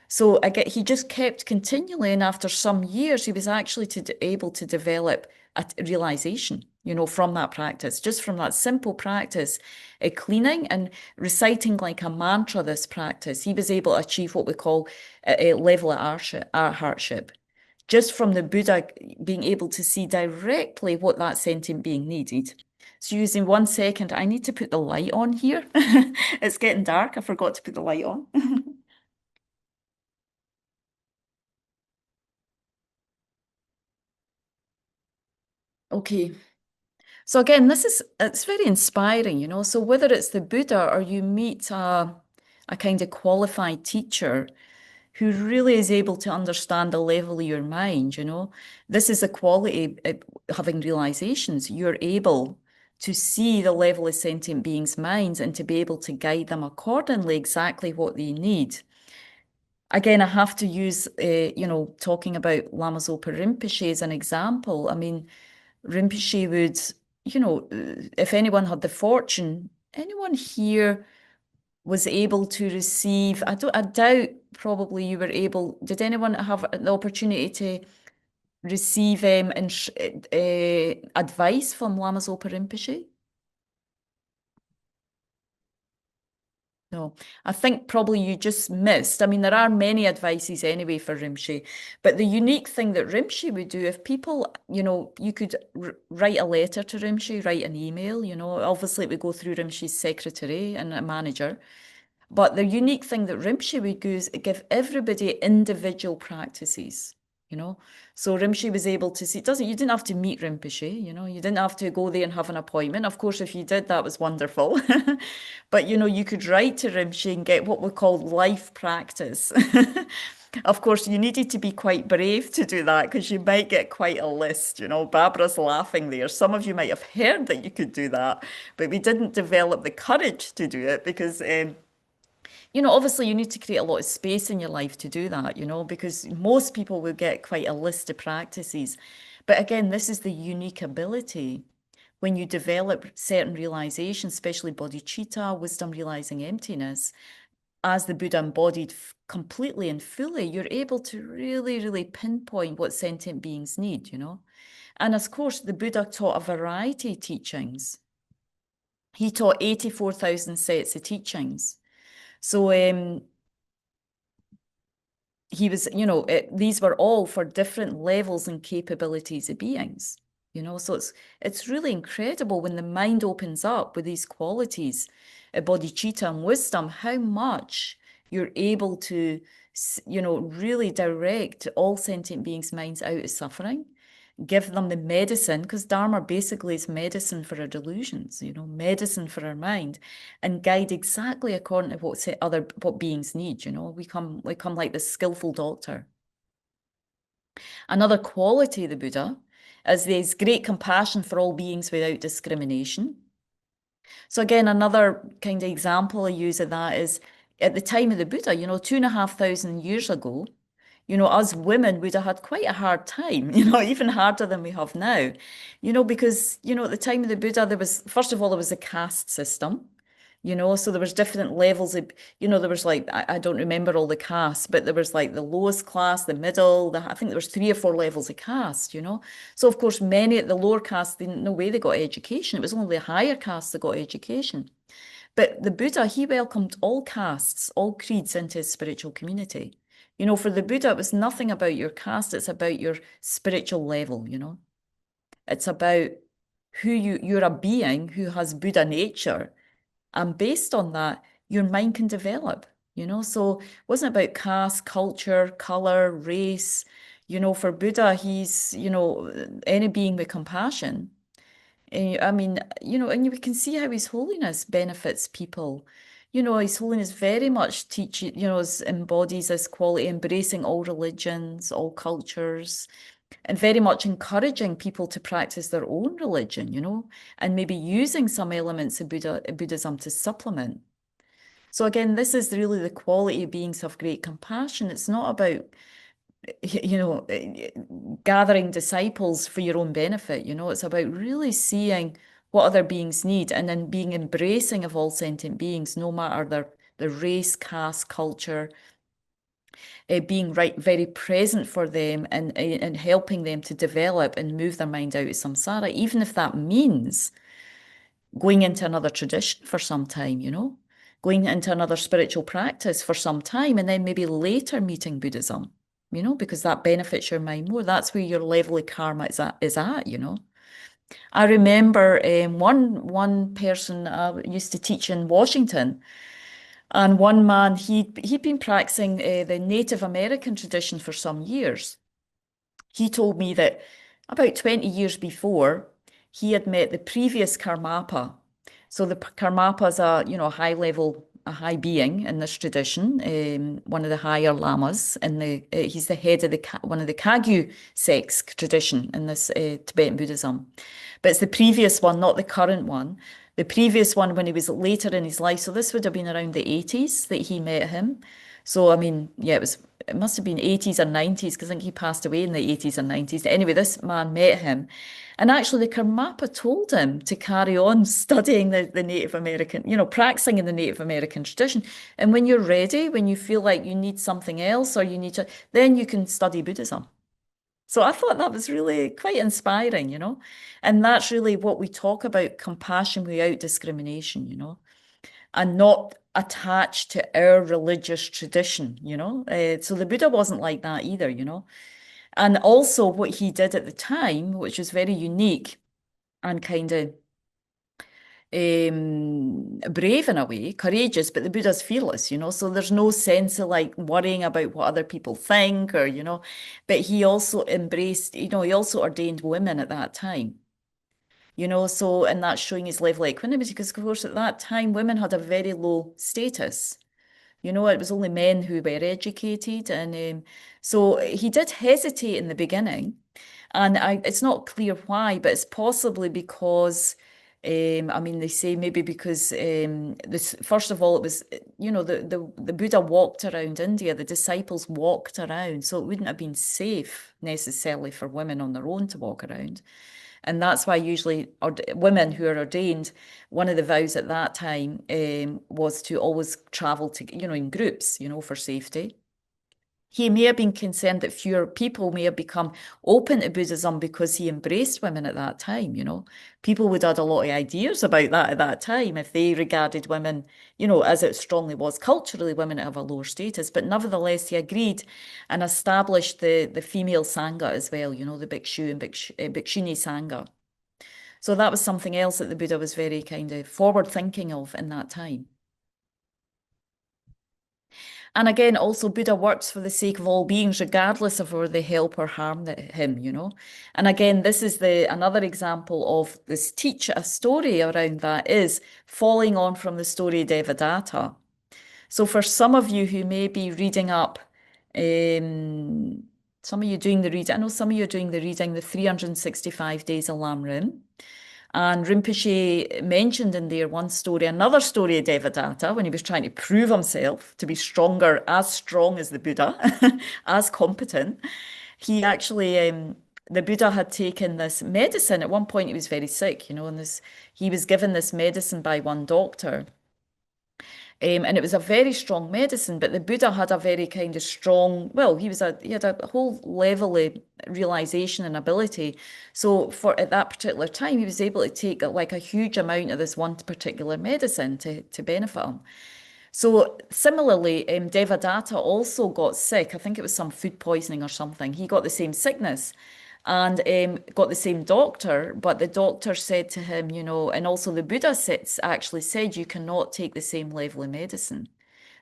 [SPEAKER 1] So he just kept continually, and after some years, he was actually able to develop a realization, from that practice, just from that simple practice, cleaning and reciting like a mantra, this practice, he was able to achieve what we call a level of heartship. Just from the Buddha being able to see directly what that sentient being needed. So using 1 second, I need to put the light on here. It's getting dark. I forgot to put the light on. Okay. So again, it's very inspiring, So whether it's the Buddha or you meet a kind of qualified teacher who really is able to understand the level of your mind, This is a quality of having realizations. You're able to see the level of sentient beings' minds and to be able to guide them accordingly, exactly what they need. Again, I have to use, talking about Lama Zopa Rinpoche as an example. I mean, Rinpoche would, if anyone had the fortune, anyone here was able to receive, I doubt probably you were able, did anyone have the opportunity to receive advice from Lama Zopa Rinpoche? No, I think probably you just missed. I mean, there are many advices anyway for Rinpoche, but the unique thing that Rinpoche would do, if people, you could write a letter to Rinpoche, write an email, obviously it would go through Rinpoche's secretary and a manager. But the unique thing that Rinpoche would do is give everybody individual practices, So Rinpoche was able to see, you didn't have to meet Rinpoche, you didn't have to go there and have an appointment. Of course, if you did, that was wonderful. But, you could write to Rinpoche and get what we call life practice. Of course, you needed to be quite brave to do that because you might get quite a list. Barbara's laughing there. Some of you might have heard that you could do that, but we didn't develop the courage to do it because obviously you need to create a lot of space in your life to do that, because most people will get quite a list of practices. But again, this is the unique ability when you develop certain realizations, especially bodhicitta, wisdom realizing emptiness, as the Buddha embodied completely and fully, you're able to really, really pinpoint what sentient beings need, And of course, the Buddha taught a variety of teachings. He taught 84,000 sets of teachings. So he was, these were all for different levels and capabilities of beings, So it's really incredible when the mind opens up with these qualities, bodhicitta and wisdom, how much you're able to, really direct all sentient beings' minds out of suffering, give them the medicine, because Dharma basically is medicine for our delusions, medicine for our mind, and guide exactly according to what beings need, We come like this skillful doctor. Another quality of the Buddha is this great compassion for all beings without discrimination. So again, another kind of example I use of that is at the time of the Buddha, 2,500 years ago, us women would have had quite a hard time, even harder than we have now, because, at the time of the Buddha, first of all, there was a caste system, so there was different levels of, there was like, I don't remember all the castes, but there was like the lowest class, the middle, I think there was 3 or 4 levels of caste, So of course, many at the lower caste, no way they got education. It was only the higher castes that got education. But the Buddha, he welcomed all castes, all creeds into his spiritual community. You know, for the Buddha, it was nothing about your caste, it's about your spiritual level, you know. It's about who you're a being who has Buddha nature. And based on that, your mind can develop, you know. So it wasn't about caste, culture, color, race. You know, for Buddha, he's, you know, any being with compassion. I mean, you know, and you can see how His Holiness benefits people. You know, His Holiness very much teaches, you know, embodies this quality, embracing all religions, all cultures, and very much encouraging people to practice their own religion, you know, and maybe using some elements of Buddhism to supplement. So again, this is really the quality of beings of great compassion. It's not about, you know, gathering disciples for your own benefit, you know, it's about really seeing what other beings need and then being embracing of all sentient beings, no matter their race, caste, culture, being very present for them and helping them to develop and move their mind out of samsara, even if that means going into another tradition for some time, you know, going into another spiritual practice for some time, and then maybe later meeting Buddhism, you know, because that benefits your mind more. That's where your level of karma is at, you know. I remember one person I used to teach in Washington, and one man, he'd been practicing the Native American tradition for some years. He told me that about 20 years before, he had met the previous Karmapa. So the Karmapa is a, you know, a high being in this tradition, one of the higher lamas, and he's the head of one of the Kagyu sects tradition in this Tibetan Buddhism. But it's the previous one, not the current one. The previous one when he was later in his life. So this would have been around the 80s that he met him. So I mean, yeah, it must have been 80s or 90s because I think he passed away in the 80s or 90s. Anyway, this man met him. And actually, the Karmapa told him to carry on studying the Native American, you know, practicing in the Native American tradition. And when you're ready, when you feel like you need something else or you need to, then you can study Buddhism. So I thought that was really quite inspiring, you know. And that's really what we talk about, compassion without discrimination, you know, and not attached to our religious tradition, you know. So the Buddha wasn't like that either, you know. And also what he did at the time, which was very unique and kind of brave in a way, courageous, but the Buddha's fearless, you know, so there's no sense of like worrying about what other people think or, you know, but he also embraced, you know, he also ordained women at that time, you know, so, and that's showing his level of equanimity because, of course, at that time, women had a very low status. You know, it was only men who were educated. And so he did hesitate in the beginning. And it's not clear why, but it's possibly because, I mean, they say maybe because this, first of all, it was, you know, the Buddha walked around India, the disciples walked around. So it wouldn't have been safe necessarily for women on their own to walk around. And that's why usually women who are ordained, one of the vows at that time was to always travel to, you know, in groups, you know, for safety. He may have been concerned that fewer people may have become open to Buddhism because he embraced women at that time, you know. People would have had a lot of ideas about that at that time if they regarded women, you know, as it strongly was culturally, women have a lower status. But nevertheless, he agreed and established the female Sangha as well, you know, the Bhikshu and Bhikshuni Sangha. So that was something else that the Buddha was very kind of forward thinking of in that time. And again, also Buddha works for the sake of all beings, regardless of whether they help or harm him, you know. And again, this is another example of this a story around that is following on from the story of Devadatta. So for some of you who may be reading up, some of you doing the reading, I know some of you are doing the reading, the 365 Days of Lamrim. And Rinpoche mentioned in there one story, another story of Devadatta, when he was trying to prove himself to be stronger, as strong as the Buddha, as competent. He actually, the Buddha had taken this medicine. At one point, he was very sick, you know, and he was given this medicine by one doctor. And it was a very strong medicine, but the Buddha had a very kind of strong, well, he had a whole level of realization and ability. So at that particular time, he was able to take like a huge amount of this one particular medicine to benefit him. So similarly, Devadatta also got sick. I think it was some food poisoning or something. He got the same sickness and got the same doctor, but the doctor said to him, and also the Buddha actually said you cannot take the same level of medicine.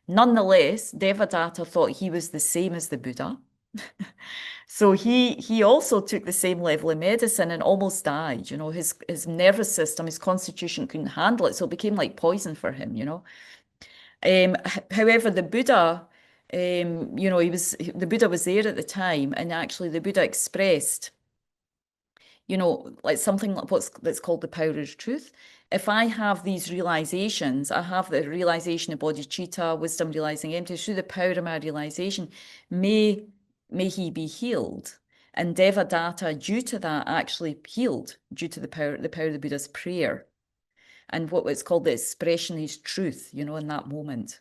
[SPEAKER 1] Nonetheless, Devadatta thought he was the same as the Buddha. So he also took the same level of medicine and almost died. His nervous system, his constitution couldn't handle it, so it became like poison for him. However, the Buddha, the Buddha was there at the time, and actually the Buddha expressed, like something like that's called the power of truth. If I have these realizations, I have the realization of bodhicitta, wisdom realizing emptiness, through the power of my realization, may he be healed. And Devadatta, due to that, actually healed due to the power of the Buddha's prayer. And what was called the expression is truth, in that moment.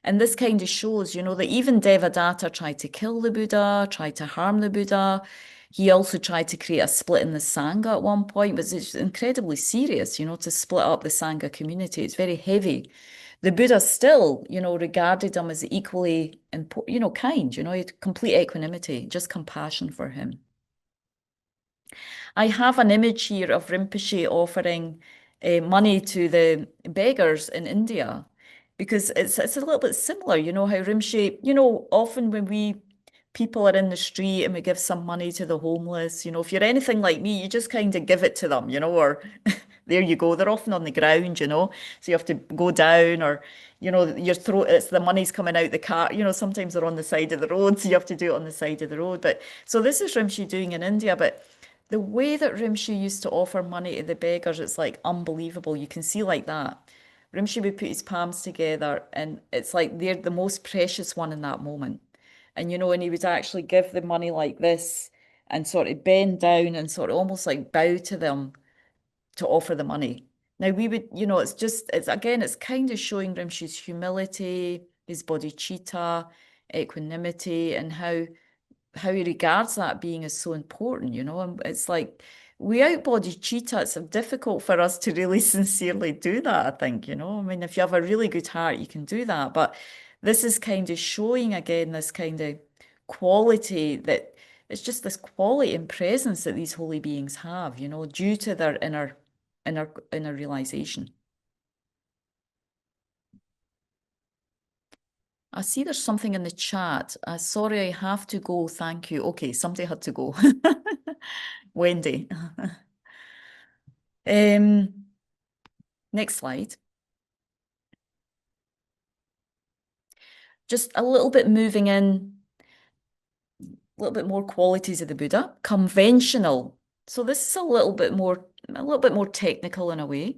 [SPEAKER 1] And this kind of shows, that even Devadatta tried to kill the Buddha, tried to harm the Buddha. He also tried to create a split in the Sangha at one point, but it's incredibly serious, to split up the Sangha community. It's very heavy. The Buddha still, regarded him as equally, kind, he had complete equanimity, just compassion for him. I have an image here of Rinpoche offering money to the beggars in India, because it's a little bit similar, how Rinpoche, often when people are in the street and we give some money to the homeless, if you're anything like me, you just kind of give it to them, or there you go. They're often on the ground, so you have to go down, or, it's the money's coming out the car, sometimes they're on the side of the road, so you have to do it on the side of the road. But so this is Rinpoche doing in India, but the way that Rinpoche used to offer money to the beggars, it's like unbelievable. You can see like that. Rinpoche would put his palms together, and it's like they're the most precious one in that moment. And, and he would actually give the money like this and sort of bend down and sort of almost like bow to them to offer the money. Now we would, it's kind of showing Rinpoche's humility, his bodhicitta, equanimity, and how he regards that being as so important, and it's like without bodhicitta, it's difficult for us to really sincerely do that, I think, I mean, if you have a really good heart, you can do that, but this is kind of showing again this kind of quality, that it's just this quality and presence that these holy beings have, due to their inner realization. I see there's something in the chat. Sorry, I have to go. Thank you. Okay, somebody had to go. Wendy. Next slide. Just a little bit moving in, a little bit more qualities of the Buddha. Conventional. So this is a little bit more technical in a way.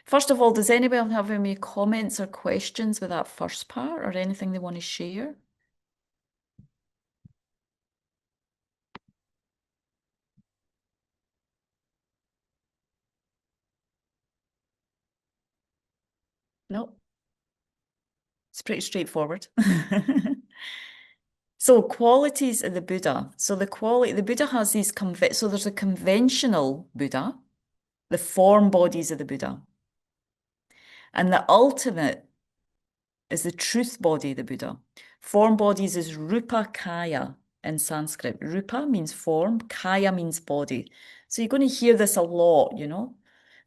[SPEAKER 1] First of all, does anybody have any comments or questions with that first part, or anything they want to share? No, it's pretty straightforward. So qualities of the Buddha. So the Buddha has these so there's a conventional Buddha, the form bodies of the Buddha. And the ultimate is the truth body of the Buddha. Form bodies is rupa kaya in Sanskrit. Rupa means form, kaya means body. So you're going to hear this a lot,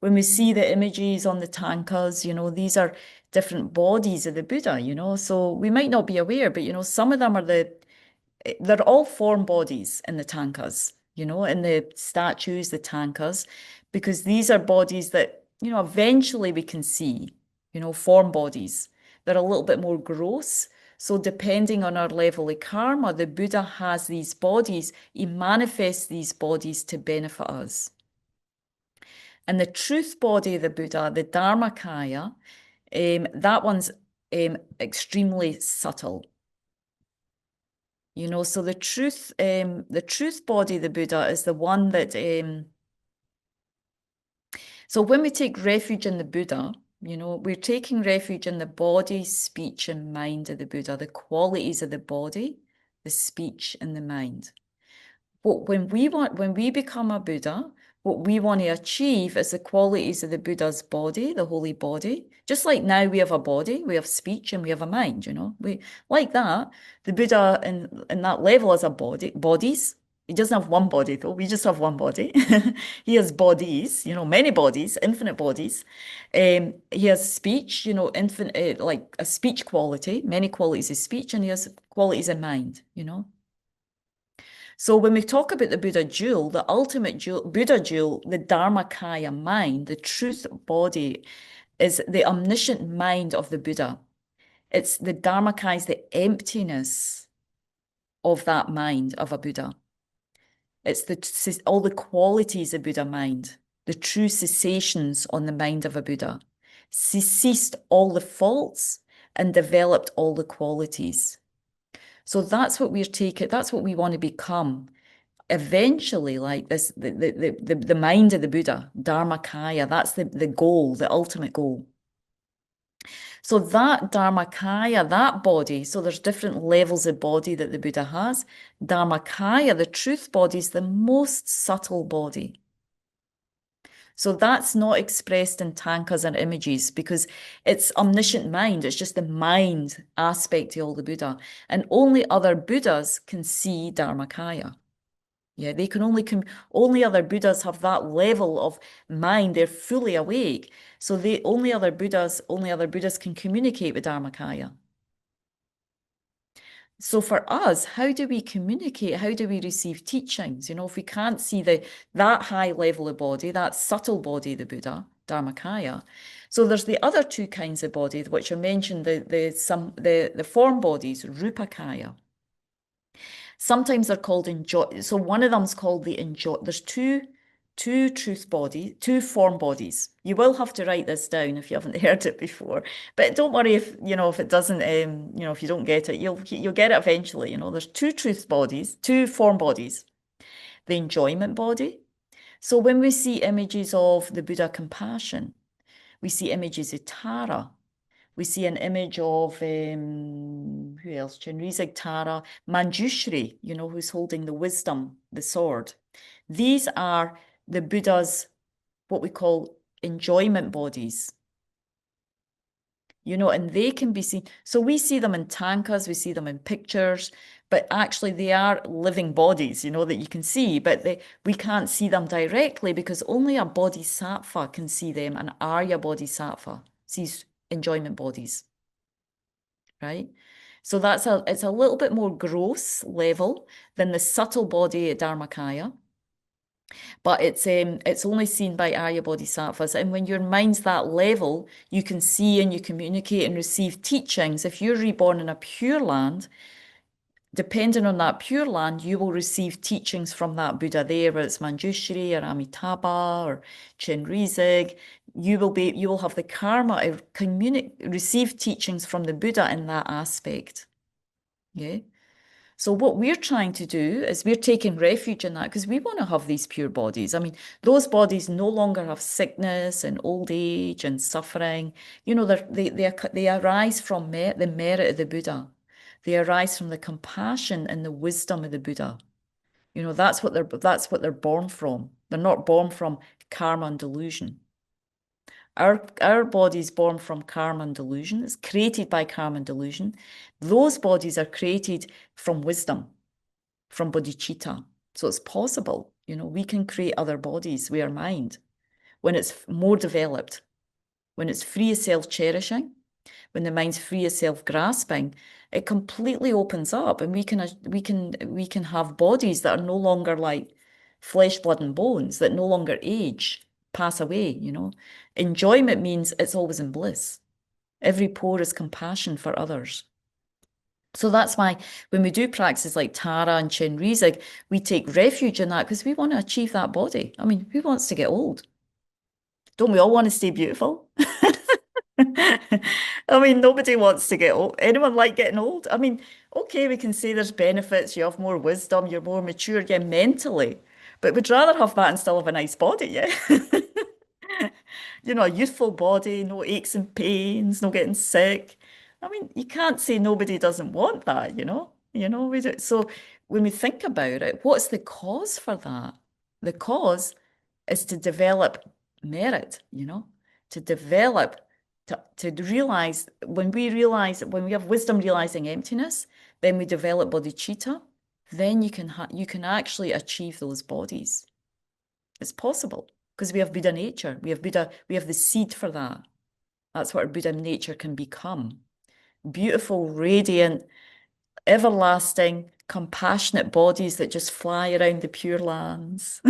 [SPEAKER 1] when we see the images on the tankas, these are different bodies of the Buddha, so we might not be aware, but some of them are they're all form bodies in the tankas, in the statues, the tankas, because these are bodies that, eventually we can see, form bodies. They're a little bit more gross. So depending on our level of karma, the Buddha has these bodies. He manifests these bodies to benefit us. And the truth body of the Buddha, the Dharmakaya, that one's extremely subtle. So the truth body of the Buddha is the one that, so when we take refuge in the Buddha, You know, we're taking refuge in the body, speech, and mind of the Buddha, the qualities of the body, the speech, and the mind. But when we become a Buddha, what we want to achieve is the qualities of the Buddha's body, the holy body. Just like now we have a body, we have speech, and we have a mind, you know. We like that. The Buddha in that level has a bodies. He doesn't have one body though. We just have one body. He has bodies, you know, many bodies, infinite bodies. He has speech, you know, infinite, like a speech quality, many qualities of speech, and he has qualities of mind, you know. So when we talk about the Buddha jewel, the ultimate jewel, Buddha jewel, the Dharmakaya mind, the truth body, is the omniscient mind of the Buddha. It's the Dharmakaya is the emptiness of that mind of a Buddha. It's all the qualities of Buddha mind, the true cessations on the mind of a Buddha. Ceased all the faults and developed all the qualities. So that's what we're taking, that's what we want to become. Eventually, like this, the mind of the Buddha, Dharmakaya, that's the goal, the ultimate goal. So that Dharmakaya, that body, so there's different levels of body that the Buddha has. Dharmakaya, the truth body, is the most subtle body. So that's not expressed in tankas and images because it's omniscient mind. It's just the mind aspect of all the Buddha. And only other Buddhas can see Dharmakaya. Yeah, they can only other Buddhas have that level of mind. They're fully awake. So only other Buddhas can communicate with Dharmakaya. So for us, how do we communicate? How do we receive teachings? You know, if we can't see that high level of body, that subtle body, the Buddha, Dharmakaya. So there's the other two kinds of body, which are mentioned, the form bodies, Rupakaya. Sometimes they're called enjoy. So one of them's called the enjoy. There's two truth bodies, two form bodies. You will have to write this down if you haven't heard it before. But don't worry if it doesn't, if you don't get it, you'll get it eventually. You know, there's two truth bodies, two form bodies. The enjoyment body. So when we see images of the Buddha compassion, we see images of Tara. We see an image of, who else? Chenrizig Tara, Manjushri, who's holding the wisdom, the sword. These are the Buddha's, what we call enjoyment bodies. And they can be seen. So we see them in tankas, we see them in pictures, but actually they are living bodies, that you can see, but we can't see them directly because only a bodhisattva can see them, an Arya bodhisattva sees enjoyment bodies, right? So it's a little bit more gross level than the subtle body at Dharmakaya. But it's only seen by Arya Bodhisattvas. And when your mind's that level, you can see and you communicate and receive teachings. If you're reborn in a pure land, depending on that pure land, you will receive teachings from that Buddha there, whether it's Manjushri or Amitabha or Chenrizig. You will have the karma of receive teachings from the Buddha in that aspect. Yeah. So what we're trying to do is we're taking refuge in that because we want to have these pure bodies. I mean, those bodies no longer have sickness and old age and suffering. They arise from the merit of the Buddha. They arise from the compassion and the wisdom of the Buddha. That's what they're born from. They're not born from karma and delusion. Our body is born from karma and delusion. It's created by karma and delusion. Those bodies are created from wisdom, from bodhicitta. So it's possible, we can create other bodies with our mind when it's more developed, when it's free of self-cherishing, when the mind's free of self-grasping. It completely opens up, and we can have bodies that are no longer like flesh, blood, and bones, that no longer age, pass away. Enjoyment means it's always in bliss. Every pore is compassion for others. So that's why when we do practices like Tara and Chenrizig, we take refuge in that because we want to achieve that body. I mean, who wants to get old? Don't we all want to stay beautiful? I mean, nobody wants to get old. Anyone like getting old? I mean, okay, we can say there's benefits. You have more wisdom, you're more mature, mentally. But we'd rather have that and still have a nice body, yeah? You know, a youthful body, no aches and pains, no getting sick. I mean, you can't say nobody doesn't want that, you know? So when we think about it, what's the cause for that? The cause is to develop merit, to develop, to realize, when we have wisdom realizing emptiness, then we develop bodhicitta, then you can actually achieve those bodies. It's possible because we have Buddha nature. We have the seed for that. That's what our Buddha nature can become. Beautiful, radiant, everlasting, compassionate bodies that just fly around the Pure Lands.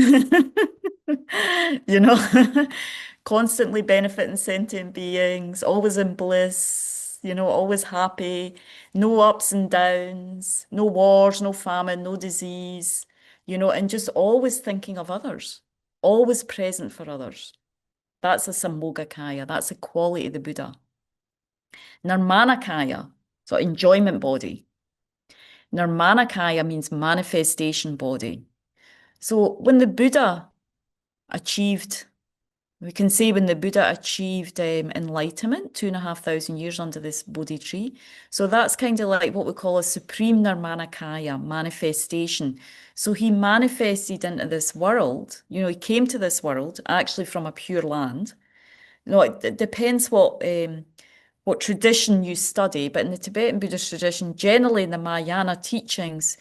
[SPEAKER 1] Constantly benefiting sentient beings, always in bliss, always happy, no ups and downs, no wars, no famine, no disease, and just always thinking of others, always present for others. That's a Sambhogakaya. That's a quality of the Buddha. Nirmanakaya, so enjoyment body. Nirmanakaya means manifestation body. So when the Buddha achieved, we can say when the Buddha achieved enlightenment, 2,500 years under this Bodhi tree. So that's kind of like what we call a supreme Nirmanakaya manifestation. So he manifested into this world, he came to this world actually from a pure land. It depends what tradition you study, but in the Tibetan Buddhist tradition, generally in the Mahayana teachings,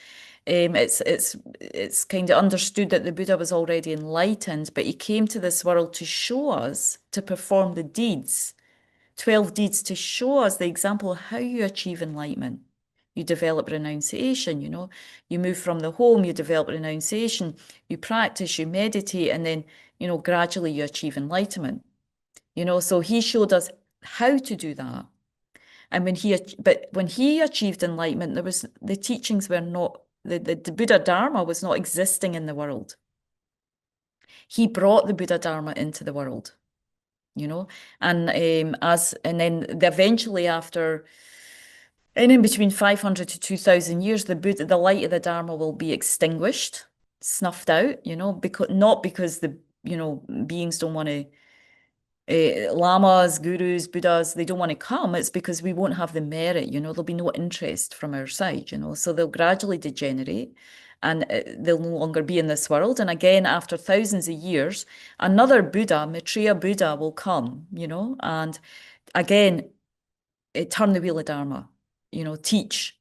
[SPEAKER 1] it's kind of understood that the Buddha was already enlightened, but he came to this world to show us, to perform the deeds, 12 deeds, to show us the example of how you achieve enlightenment. You develop renunciation, you move from the home, you develop renunciation, you practice, you meditate, and then, gradually you achieve enlightenment. So he showed us how to do that. And when he achieved enlightenment, the teachings were not, the Buddha Dharma was not existing in the world. He brought the Buddha Dharma into the world, and then eventually after, and in between 500 to 2,000 years, the light of the Dharma will be extinguished, snuffed out, not because the beings don't want to. Lamas, gurus, Buddhas, they don't want to come. It's because we won't have the merit, there'll be no interest from our side, so they'll gradually degenerate and they'll no longer be in this world. And again, after thousands of years, another Buddha, Maitreya Buddha, will come, and again, turn the wheel of Dharma, teach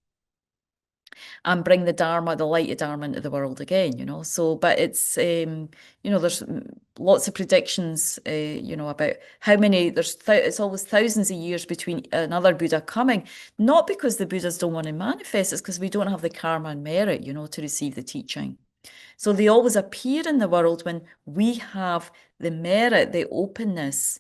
[SPEAKER 1] and bring the Dharma, the light of Dharma into the world again, So, but it's, there's lots of predictions, about how many, it's always thousands of years between another Buddha coming, not because the Buddhas don't want to manifest, it's because we don't have the karma and merit, to receive the teaching. So they always appear in the world when we have the merit, the openness,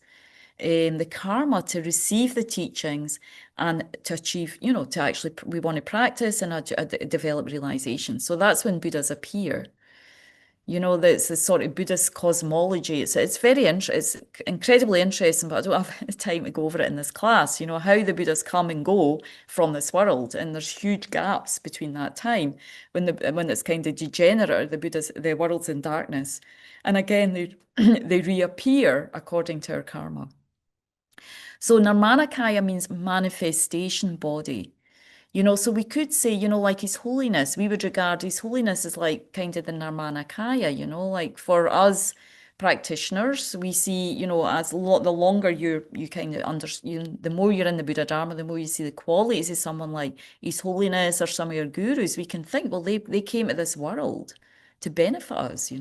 [SPEAKER 1] the karma to receive the teachings and to achieve, to actually, we want to practice and develop realization. So that's when Buddhas appear. That's the sort of Buddhist cosmology. It's very it's incredibly interesting, but I don't have time to go over it in this class. How the Buddhas come and go from this world, and there's huge gaps between that time when it's kind of degenerate, the world's in darkness, and again they reappear according to our karma. So Nirmanakaya means manifestation body. So we could say, like His Holiness, we would regard His Holiness as like kind of the Nirmanakaya, like for us practitioners, we see, as the longer you kind of the more you're in the Buddha Dharma, the more you see the qualities of someone like His Holiness or some of your gurus, we can think, well, they came to this world to benefit us,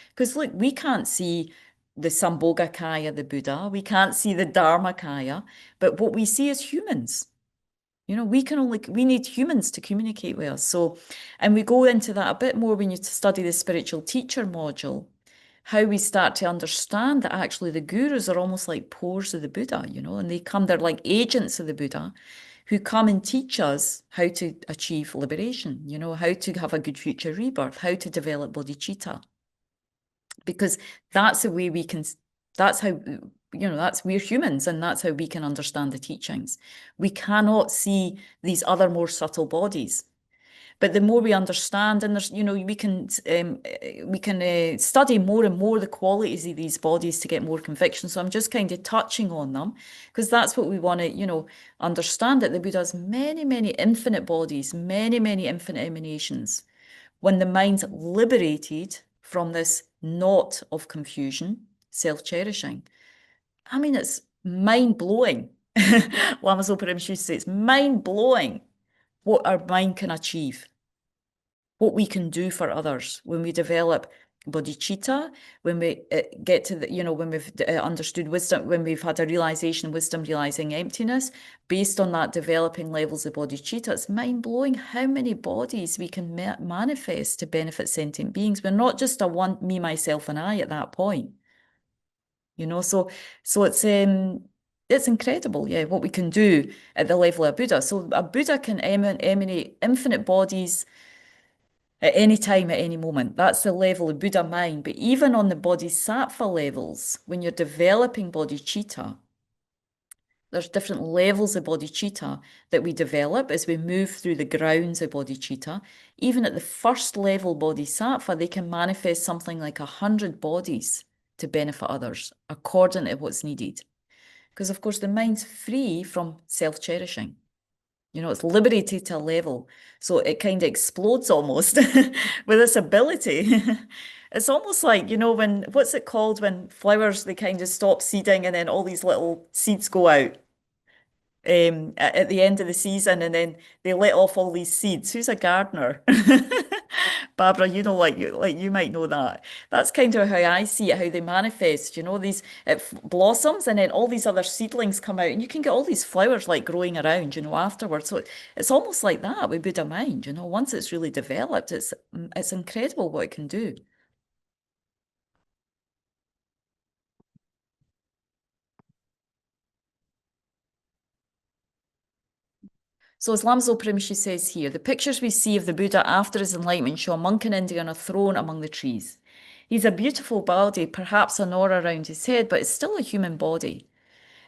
[SPEAKER 1] because look, we can't see the Sambhogakaya, the Buddha, we can't see the Dharmakaya, but what we see is humans. We need humans to communicate with us. So, and we go into that a bit more when you study the spiritual teacher module, how we start to understand that actually the gurus are almost like pores of the Buddha, and they're like agents of the Buddha who come and teach us how to achieve liberation, how to have a good future rebirth, how to develop bodhicitta. Because that's the way we can, that's how, we're humans, and that's how we can understand the teachings. We cannot see these other more subtle bodies. But the more we understand, and there's, we can study more and more the qualities of these bodies to get more conviction. So I'm just kind of touching on them because that's what we want to, understand, that the Buddha has many, many infinite bodies, many, many infinite emanations. When the mind's liberated from this knot of confusion, self-cherishing, I mean, it's mind-blowing. Lama Zopa Rinpoche used to say it's mind-blowing what our mind can achieve, what we can do for others when we develop bodhicitta, when we get to the, when we've understood wisdom, when we've had a realization, wisdom realizing emptiness, based on that developing levels of bodhicitta. It's mind-blowing how many bodies we can manifest to benefit sentient beings. We're not just a one, me, myself, and I at that point. So it's incredible, yeah, what we can do at the level of a Buddha. So a Buddha can emanate infinite bodies at any time, at any moment. That's the level of Buddha mind. But even on the bodhisattva levels, when you're developing bodhicitta, there's different levels of bodhicitta that we develop as we move through the grounds of bodhicitta. Even at the first level bodhisattva, they can manifest something like 100 bodies to benefit others according to what's needed. Because, of course, the mind's free from self-cherishing. It's liberated to a level. So it kind of explodes almost with this ability. It's almost like, what's it called when flowers, they kind of stop seeding and then all these little seeds go out at the end of the season, and then they let off all these seeds. Who's a gardener? Barbara, you might know that. That's kind of how I see it, how they manifest, these it blossoms and then all these other seedlings come out and you can get all these flowers like growing around, afterwards. So it's almost like that with Buddha mind, once it's really developed, it's incredible what it can do. So as Lama Zopa Rinpoche says here, the pictures we see of the Buddha after his enlightenment show a monk in India on a throne among the trees. He's a beautiful body, perhaps an aura around his head, but it's still a human body.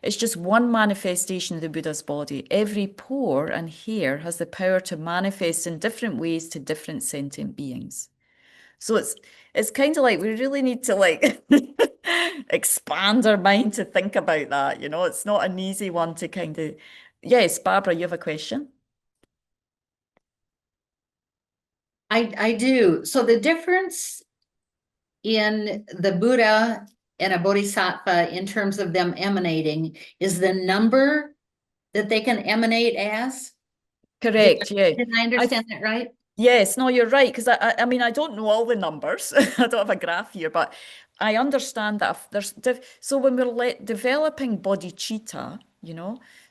[SPEAKER 1] It's just one manifestation of the Buddha's body. Every pore and hair has the power to manifest in different ways to different sentient beings. So it's kind of like we really need to expand our mind to think about that. It's not an easy one to kind of. Yes, Barbara, you have a question?
[SPEAKER 3] I do. So the difference in the Buddha and a bodhisattva in terms of them emanating is the number that they can emanate as?
[SPEAKER 1] Correct, yeah.
[SPEAKER 3] Did I understand that right?
[SPEAKER 1] Yes, no, you're right, because I mean, I don't know all the numbers. I don't have a graph here, but I understand that so when we're developing bodhicitta,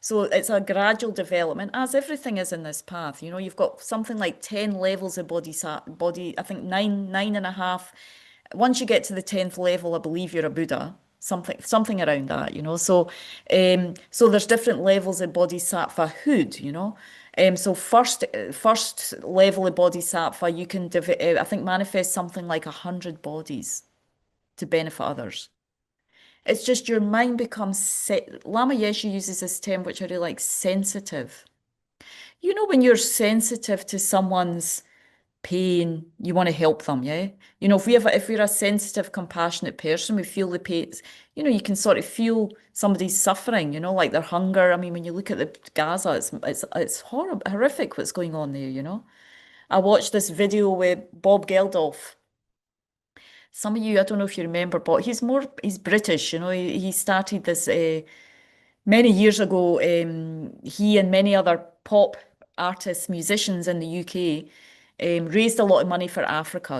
[SPEAKER 1] so it's a gradual development, as everything is in this path. You've got something like 10 levels of I think nine and a half. Once you get to the 10th level, I believe you're a Buddha, something around that, so there's different levels of bodhisattvahood, so first level of bodhisattva, you can I think manifest something like 100 bodies to benefit others. It's just your mind becomes Lama Yeshe uses this term, which I really like, sensitive. When you're sensitive to someone's pain, you want to help them, yeah? If we're a sensitive, compassionate person, we feel the pain, you can sort of feel somebody's suffering, like their hunger. I mean, when you look at the Gaza, it's horrible, horrific what's going on there, I watched this video with Bob Geldof. Some of you, I don't know if you remember, but he's British, he started this many years ago. He and many other pop artists, musicians in the UK raised a lot of money for Africa,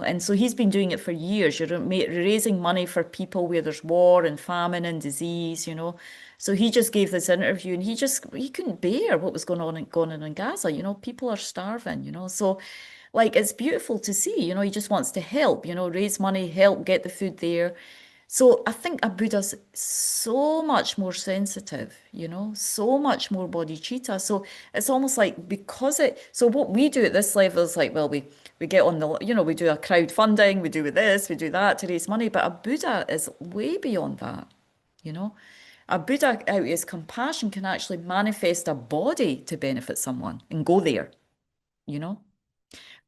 [SPEAKER 1] and so he's been doing it for years, raising money for people where there's war and famine and disease, So he just gave this interview and he couldn't bear what was going on in Gaza, people are starving, So it's beautiful to see, he just wants to help, raise money, help get the food there. So I think a Buddha's so much more sensitive, so much more bodhicitta. So it's almost like so what we do at this level is like, well, we get on we do a crowdfunding, we do this, we do that to raise money, but a Buddha is way beyond that, A Buddha out of his compassion can actually manifest a body to benefit someone and go there,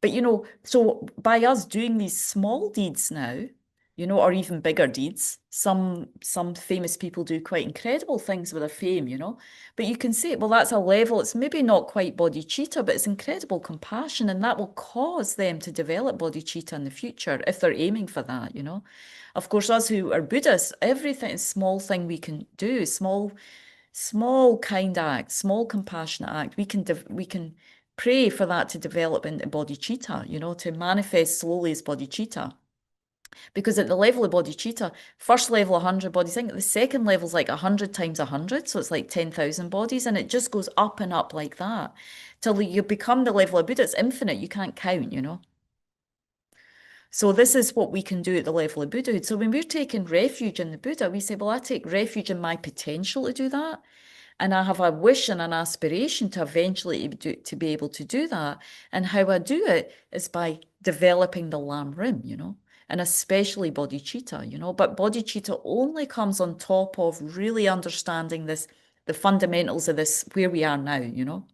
[SPEAKER 1] But, you know, so by us doing these small deeds now, you know, or even bigger deeds, some famous people do quite incredible things with their fame, you know. But you can say, well, that's a level, it's maybe not quite bodhicitta, but it's incredible compassion, and that will cause them to develop bodhicitta in the future if they're aiming for that, you know. Of course, us who are Buddhists, everything, small thing we can do, small kind act, small compassionate act, we can pray for that to develop into bodhicitta, you know, to manifest slowly as bodhicitta. Because at the level of bodhicitta, first level 100 bodies, I think the second level is like 100 times 100, so it's like 10,000 bodies, and it just goes up and up like that till you become the level of Buddha. It's infinite, you can't count, you know. So this is what we can do at the level of Buddhahood. So when we're taking refuge in the Buddha, we say, well, I take refuge in my potential to do that. And I have a wish and an aspiration to eventually to be able to do that. And how I do it is by developing the Lam Rim, you know, and especially bodhicitta, you know. But bodhicitta only comes on top of really understanding this, the fundamentals of this, where we are now, you know.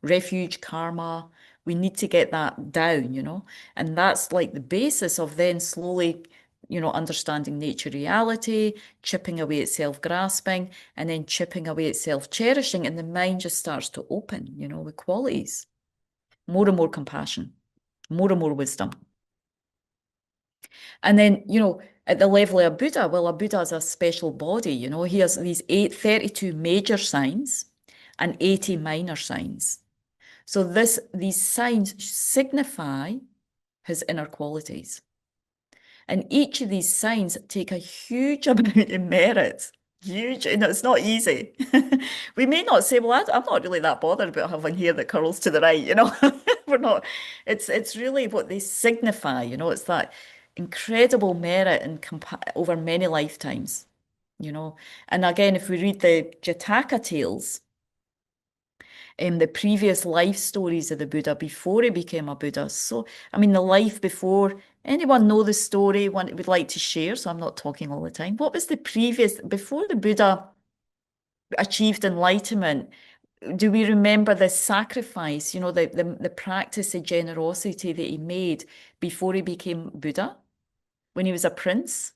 [SPEAKER 1] Refuge, karma, we need to get that down, you know. And that's like the basis of then slowly, you know, understanding nature reality, chipping away at self-grasping, and then chipping away at self-cherishing, and the mind just starts to open, you know, with qualities. More and more compassion, more and more wisdom. And then, you know, at the level of a Buddha, well, a Buddha is a special body, you know, he has these 32 major signs and 80 minor signs. So these signs signify his inner qualities. And each of these signs take a huge amount of merit. Huge, you know, it's not easy. We may not say, well, I'm not really that bothered about having hair that curls to the right, you know. We're not, it's really what they signify, you know, it's that incredible merit and over many lifetimes, you know. And again, if we read the Jataka tales, the previous life stories of the Buddha before he became a Buddha. So, I mean, the life before, anyone know the story, one would like to share? So I'm not talking all the time. What was the previous, before the Buddha achieved enlightenment? Do we remember the sacrifice, you know, the practice of generosity that he made before he became Buddha, when he was a prince?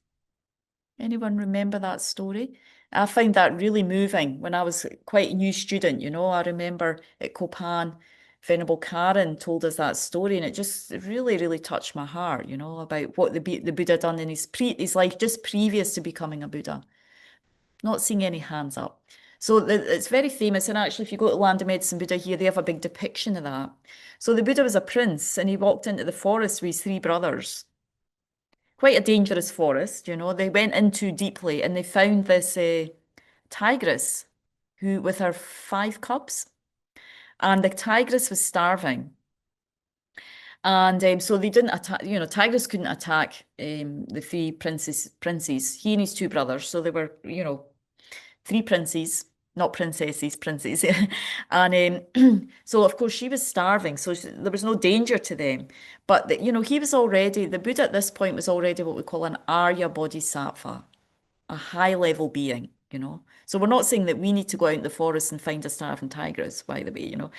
[SPEAKER 1] Anyone remember that story? I find that really moving. When I was quite a new student, you know, I remember at Kopan, Venerable Karen told us that story, and it just really, really touched my heart, you know, about what the Buddha done in his life just previous to becoming a Buddha. Not seeing any hands up. So it's very famous, and actually, if you go to Land of Medicine Buddha here, they have a big depiction of that. So the Buddha was a prince, and he walked into the forest with his 3 brothers. Quite a dangerous forest, you know. They went in too deeply, and they found this tigress who, with her 5 cubs, and the tigress was starving. And so they didn't attack, you know, tigress couldn't attack the 3 princes, he and his 2 brothers. So they were, you know, 3 princes, not princesses, princes. And so, of course, she was starving, so there was no danger to them. But, you know, the Buddha at this point was already what we call an Arya bodhisattva, a high-level being, you know. So we're not saying that we need to go out in the forest and find a starving tigress, by the way, you know.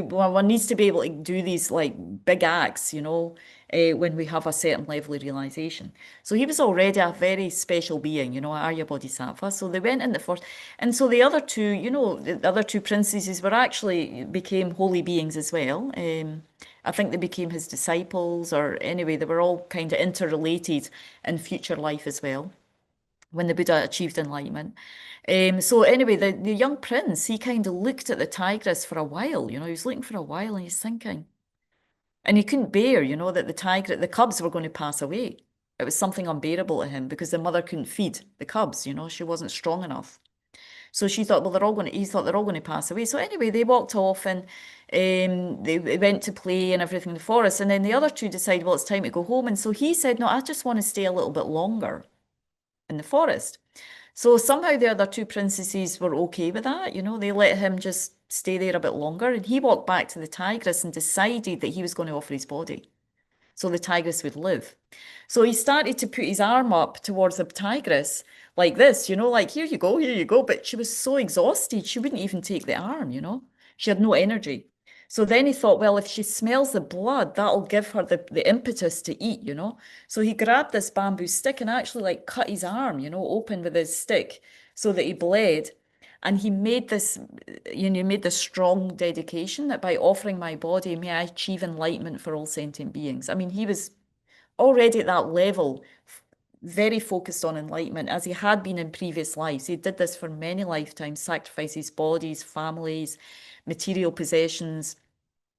[SPEAKER 1] One needs to be able to do these, like, big acts, you know, when we have a certain level of realization. So he was already a very special being, you know, Arya Bodhisattva. So they went in the forest. And so the other 2, you know, the other 2 princesses became holy beings as well. I think they became his disciples, or anyway, they were all kind of interrelated in future life as well, when the Buddha achieved enlightenment. So anyway, the young prince, he kind of looked at the tigress for a while, you know, he was looking for a while, and he's thinking, and he couldn't bear, you know, that the cubs were going to pass away. It was something unbearable to him because the mother couldn't feed the cubs, you know, she wasn't strong enough. So he thought they're all going to pass away. So anyway, they walked off, and they went to play and everything in the forest. And then the other 2 decided, well, it's time to go home. And so he said, no, I just want to stay a little bit longer in the forest. So somehow the other 2 princesses were okay with that, you know, they let him just stay there a bit longer, and he walked back to the tigress and decided that he was going to offer his body so the tigress would live. So he started to put his arm up towards the tigress like this, you know, like, here you go, but she was so exhausted, she wouldn't even take the arm, you know, she had no energy. So then he thought, well, if she smells the blood, that'll give her the impetus to eat, you know. So he grabbed this bamboo stick and actually like cut his arm, you know, open with his stick so that he bled. And he made this, you know, he made this strong dedication that by offering my body, may I achieve enlightenment for all sentient beings. I mean, he was already at that level, very focused on enlightenment as he had been in previous lives. He did this for many lifetimes, sacrificed his bodies, families, material possessions,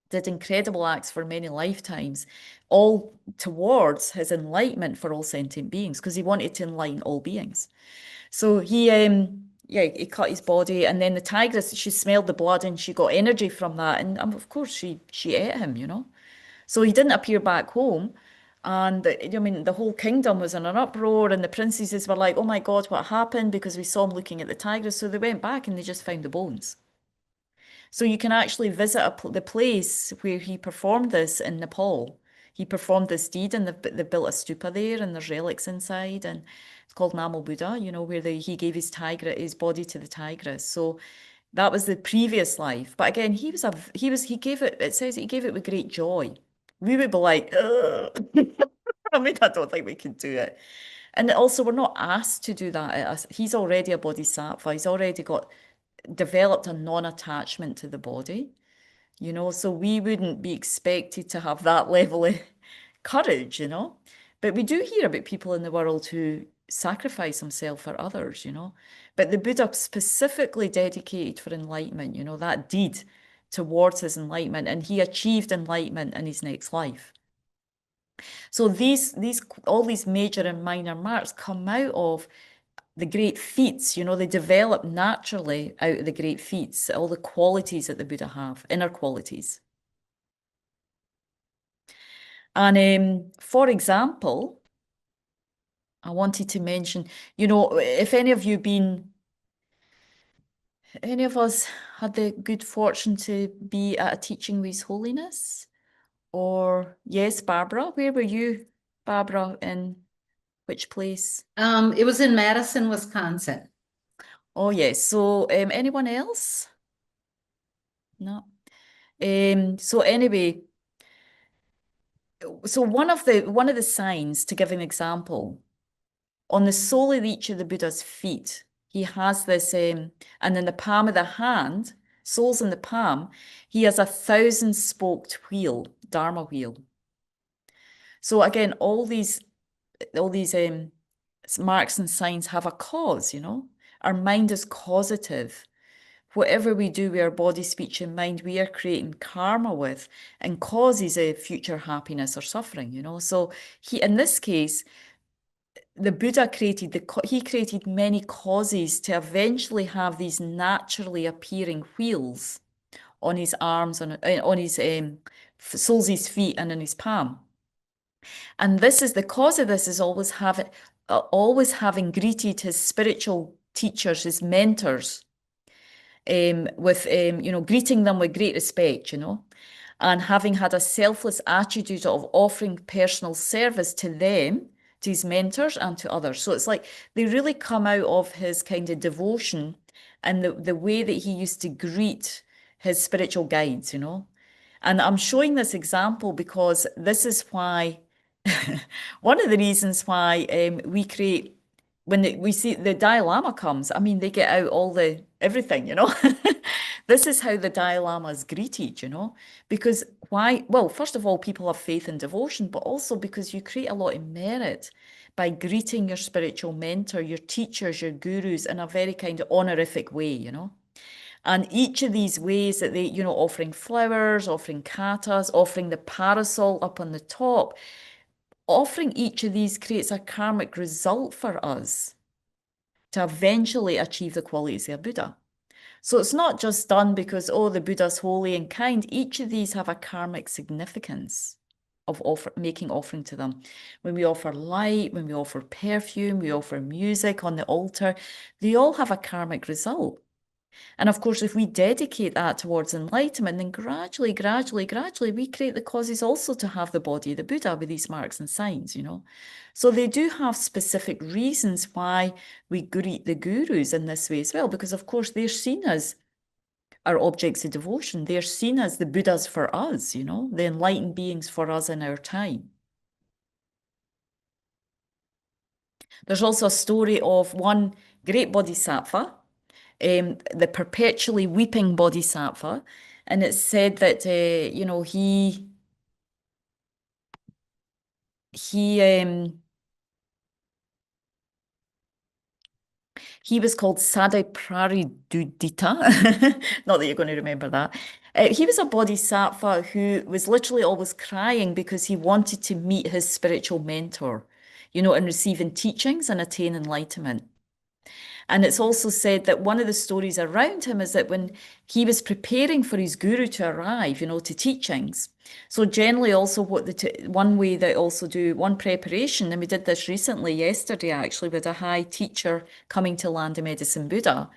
[SPEAKER 1] did incredible acts for many lifetimes, all towards his enlightenment for all sentient beings, because he wanted to enlighten all beings. So he cut his body, and then the tigress, she smelled the blood and she got energy from that, and of course she ate him, you know. So he didn't appear back home. And I mean, the whole kingdom was in an uproar, and the princesses were like, oh my God, what happened? Because we saw him looking at the tigress. So they went back and they just found the bones. So you can actually visit the place where he performed this in Nepal. He performed this deed, and they built a stupa there, and there's relics inside, and it's called Namo Buddha, you know, where he gave his body to the tigress. So that was the previous life. But again, he gave it, it says he gave it with great joy. We would be like, ugh. I mean, I don't think we could do it. And also, we're not asked to do that. He's already a bodhisattva. He's already developed a non-attachment to the body, you know, so we wouldn't be expected to have that level of courage, you know. But we do hear about people in the world who sacrifice themselves for others, you know. But the Buddha specifically dedicated for enlightenment, you know, that deed towards his enlightenment, and he achieved enlightenment in his next life. So all these major and minor marks come out of the great feats, you know, they develop naturally out of the great feats, all the qualities that the Buddha have, inner qualities. And for example, I wanted to mention, you know, if any of us had the good fortune to be at a teaching with His Holiness, or yes, Barbara, where were you, Barbara, in which place?
[SPEAKER 3] It was in Madison, Wisconsin.
[SPEAKER 1] Oh yes. So anyone else? No. So anyway, so one of the signs, to give an example, on the sole of each of the Buddha's feet, he has this, and in the palm of the hand, soles in the palm, he has a 1,000-spoked wheel, Dharma wheel. So again, all these marks and signs have a cause, you know. Our mind is causative. Whatever we do with our body, speech, and mind, we are creating karma with, and causes a future happiness or suffering, you know. So in this case, the Buddha created many causes to eventually have these naturally appearing wheels on his arms, on his soles of his feet, and in his palm. And the cause of this is always having greeted his spiritual teachers, his mentors, with you know, greeting them with great respect, you know, and having had a selfless attitude of offering personal service to them, to his mentors, and to others. So it's like they really come out of his kind of devotion and the way that he used to greet his spiritual guides, you know. And I'm showing this example because this is why one of the reasons why we create, when we see the Dalai Lama comes, I mean, they get out everything, you know. This is how the Dalai Lama is greeted, you know. Because why? Well, first of all, people have faith and devotion, but also because you create a lot of merit by greeting your spiritual mentor, your teachers, your gurus in a very kind of honorific way, you know. And each of these ways that they, you know, offering flowers, offering katas, offering the parasol up on the top, offering each of these creates a karmic result for us to eventually achieve the qualities of a Buddha. So it's not just done because, oh, the Buddha's holy and kind. Each of these have a karmic significance of making offering to them. When we offer light, when we offer perfume, we offer music on the altar, they all have a karmic result. And of course, if we dedicate that towards enlightenment, then gradually, we create the causes also to have the body of the Buddha with these marks and signs, you know. So they do have specific reasons why we greet the gurus in this way as well, because of course they're seen as are objects of devotion. They're seen as the Buddhas for us, you know, the enlightened beings for us in our time. There's also a story of one great bodhisattva, the perpetually weeping bodhisattva, and it's said that you know, he was called Sadapraridudita. Not that you're going to remember that. He was a bodhisattva who was literally always crying because he wanted to meet his spiritual mentor, you know, and receiving teachings and attain enlightenment. And it's also said that one of the stories around him is that when he was preparing for his guru to arrive, you know, to teachings. So generally also one way they also do one preparation, and we did this recently yesterday actually with a high teacher coming to Land of Medicine Buddha,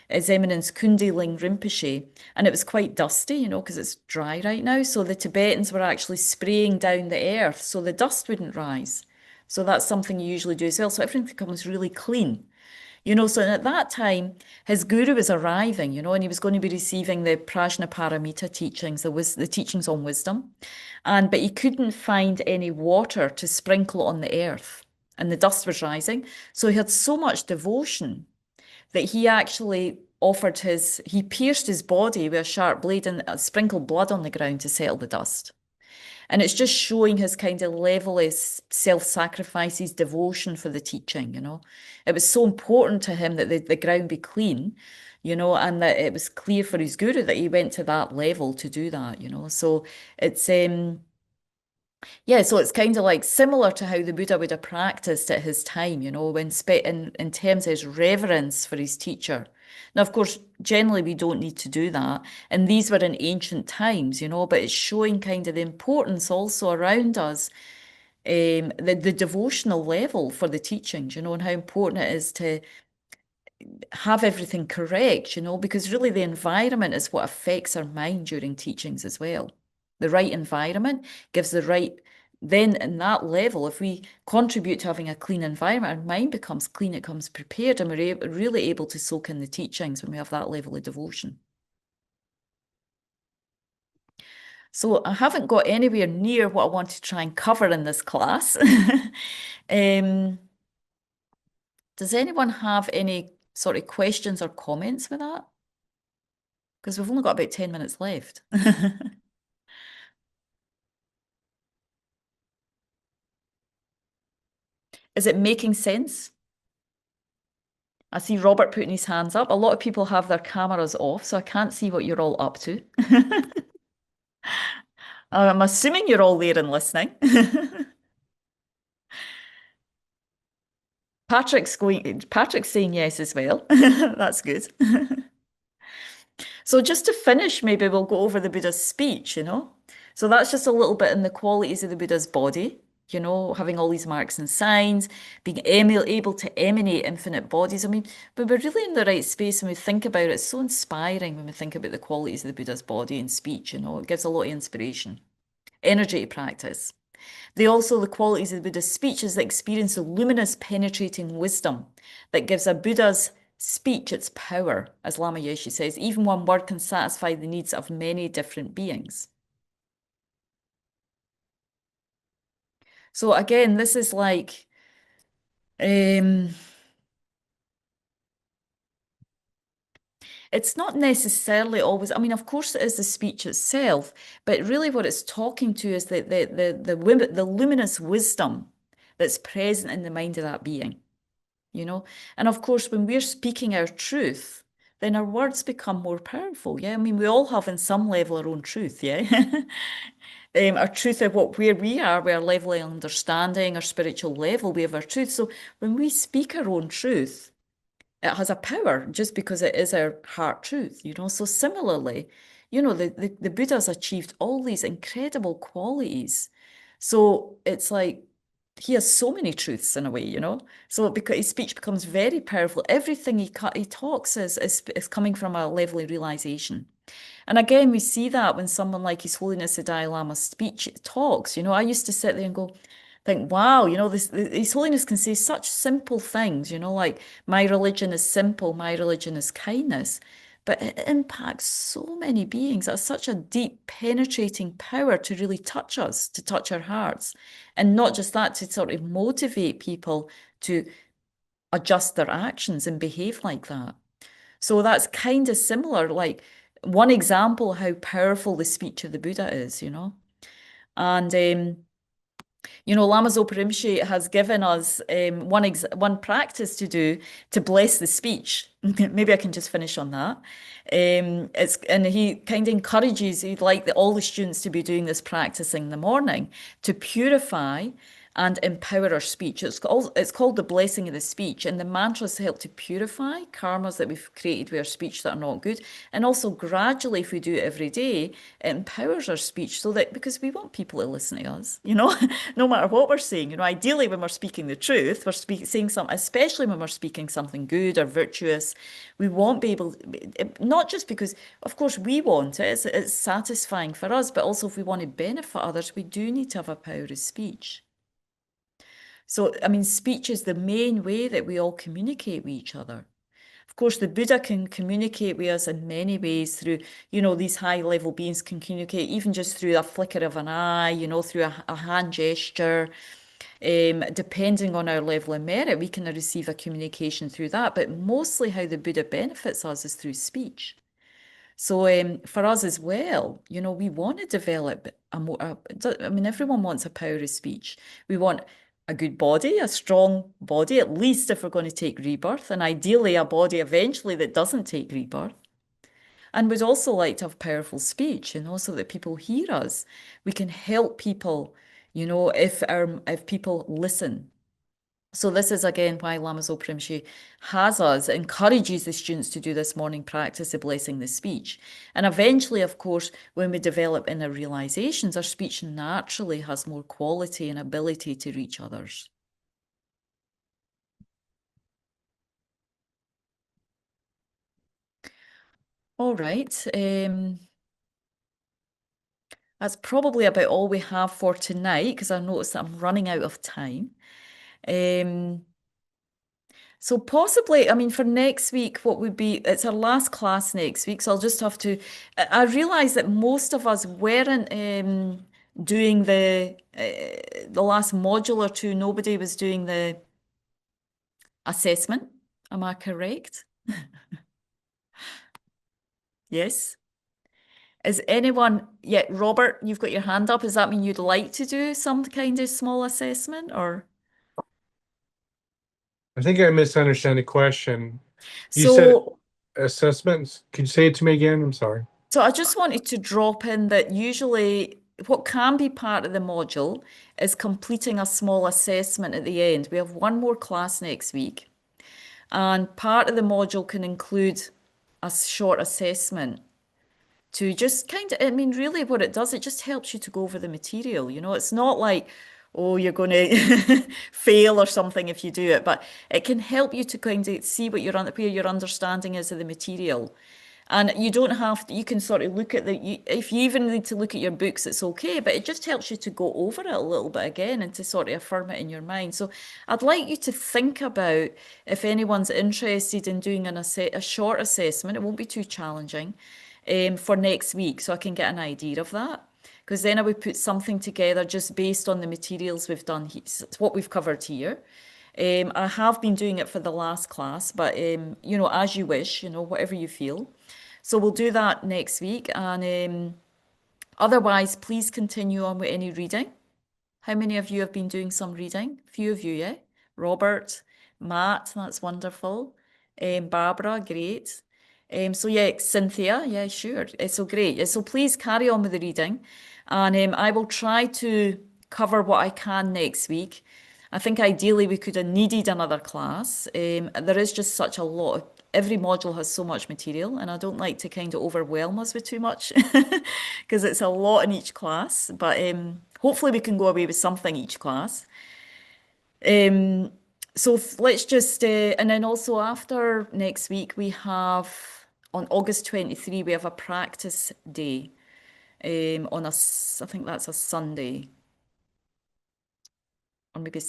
[SPEAKER 1] His Eminence Kundeling Rinpoche. And it was quite dusty, you know, because it's dry right now. So the Tibetans were actually spraying down the earth so the dust wouldn't rise. So that's something you usually do as well. So everything becomes really clean. You know, so at that time, his guru was arriving, you know, and he was going to be receiving the Prajnaparamita teachings, the teachings on wisdom. But he couldn't find any water to sprinkle on the earth, and the dust was rising. So he had so much devotion that he actually he pierced his body with a sharp blade and sprinkled blood on the ground to settle the dust. And it's just showing his kind of level of self-sacrifice, his devotion for the teaching, you know. It was so important to him that the ground be clean, you know, and that it was clear for his guru that he went to that level to do that, you know. So it's yeah, so it's kind of like similar to how the Buddha would have practiced at his time, you know, when in terms of his reverence for his teacher. Now, of course, generally we don't need to do that. And these were in ancient times, you know, but it's showing kind of the importance also around us, the devotional level for the teachings, you know, and how important it is to have everything correct, you know, because really the environment is what affects our mind during teachings as well. The right environment gives the right, then in that level, if we contribute to having a clean environment, our mind becomes clean, it becomes prepared, and we're really able to soak in the teachings when we have that level of devotion. So I haven't got anywhere near what I want to try and cover in this class. Does anyone have any sort of questions or comments with that? Because we've only got about 10 minutes left. Is it making sense? I see Robert putting his hands up. A lot of people have their cameras off, so I can't see what you're all up to. I'm assuming you're all there and listening. Patrick's saying yes as well. That's good. So just to finish, maybe we'll go over the Buddha's speech, you know? So that's just a little bit in the qualities of the Buddha's body, you know, having all these marks and signs, being able to emanate infinite bodies. I mean, but we're really in the right space when we think about it. It's so inspiring when we think about the qualities of the Buddha's body and speech, you know, it gives a lot of inspiration, energy to practice. The qualities of the Buddha's speech is the experience of luminous penetrating wisdom that gives a Buddha's speech its power, as Lama Yeshe says, even one word can satisfy the needs of many different beings. So again, this is like, it's not necessarily always, I mean, of course it is the speech itself, but really what it's talking to is the luminous wisdom that's present in the mind of that being, you know? And of course, when we're speaking our truth, then our words become more powerful, yeah? I mean, we all have in some level our own truth, yeah? Our truth of where we are, our level of understanding, our spiritual level, we have our truth. So when we speak our own truth, it has a power just because it is our heart truth, you know. So similarly, you know, the Buddha's achieved all these incredible qualities. So it's like he has so many truths in a way, you know. So because his speech becomes very powerful, everything he talks is coming from a level of realization. And again, we see that when someone like His Holiness the Dalai Lama's speech talks, you know, I used to sit there and think, wow, you know, His Holiness can say such simple things, you know, like my religion is simple, my religion is kindness. but it impacts so many beings. It has such a deep, penetrating power to really touch us, to touch our hearts. And not just that, to sort of motivate people to adjust their actions and behave like that. So that's kind of similar, like one example how powerful the speech of the Buddha is, you know. And Lama Zopa Rinpoche has given us one practice to do to bless the speech. Maybe I can just finish on that. And he kind of encourages, he'd like all the students to be doing this practicing in the morning to purify and empower our speech. It's called the blessing of the speech, and the mantras help to purify karmas that we've created with our speech that are not good, and also gradually, if we do it every day, it empowers our speech so that, because we want people to listen to us, no matter what we're saying. Ideally, when we're speaking the truth, we're saying something, especially when we're speaking something good or virtuous, we won't be able, not just because, of course, we want it, it's satisfying for us, but also if we want to benefit others, we do need to have a power of speech. So, I mean, speech is the main way that we all communicate with each other. Of course, the Buddha can communicate with us in many ways through, these high level beings can communicate even just through a flicker of an eye, through a hand gesture. Depending on our level of merit, we can receive a communication through that. But mostly how the Buddha benefits us is through speech. So for us as well, we want to develop everyone wants a power of speech. We want a good body, a strong body, at least if we're going to take rebirth, and ideally a body eventually that doesn't take rebirth. And we'd also like to have powerful speech, so that people hear us. We can help people, if people listen. So this is again why Lama Zopa Rinpoche encourages the students to do this morning practice of blessing the speech. And eventually, of course, when we develop inner realizations, our speech naturally has more quality and ability to reach others. All right. That's probably about all we have for tonight, because I noticed that I'm running out of time. So possibly, I mean, for next week, it's our last class next week. So I'll just have to, I realize that most of us weren't doing the last module or two, nobody was doing the assessment. Am I correct? Yes. Is anyone, yeah, Robert, you've got your hand up. Does that mean you'd like to do some kind of small assessment or?
[SPEAKER 2] I think I misunderstand the question. You said
[SPEAKER 1] So,
[SPEAKER 2] assessments. Could you say it to me again? I'm sorry.
[SPEAKER 1] so I just wanted to drop in that usually what can be part of the module is completing a small assessment at the end. We have one more class next week, and part of the module can include a short assessment to just kind of, I mean, really what it does, it just helps you to go over the material. It's not like, oh, you're going to fail or something if you do it, but it can help you to kind of see where your understanding is of the material. And you don't have to, you can sort of look at if you even need to look at your books, it's okay, but it just helps you to go over it a little bit again and to sort of affirm it in your mind. So I'd like you to think about if anyone's interested in doing a short assessment, it won't be too challenging, for next week, so I can get an idea of that. Because then I would put something together just based on the materials we've done, what we've covered here. I have been doing it for the last class, but as you wish, whatever you feel. So we'll do that next week. And otherwise, please continue on with any reading. How many of you have been doing some reading? A few of you, yeah? Robert, Matt, that's wonderful. Barbara, great. So yeah, Cynthia, yeah, sure. So great. So please carry on with the reading. And I will try to cover what I can next week. I think ideally we could have needed another class. There is just such a lot of, every module has so much material, and I don't like to kind of overwhelm us with too much because it's a lot in each class. But hopefully we can go away with something each class. So let's just, and then also after next week, we have on August 23, we have a practice day I think that's a Sunday. or maybe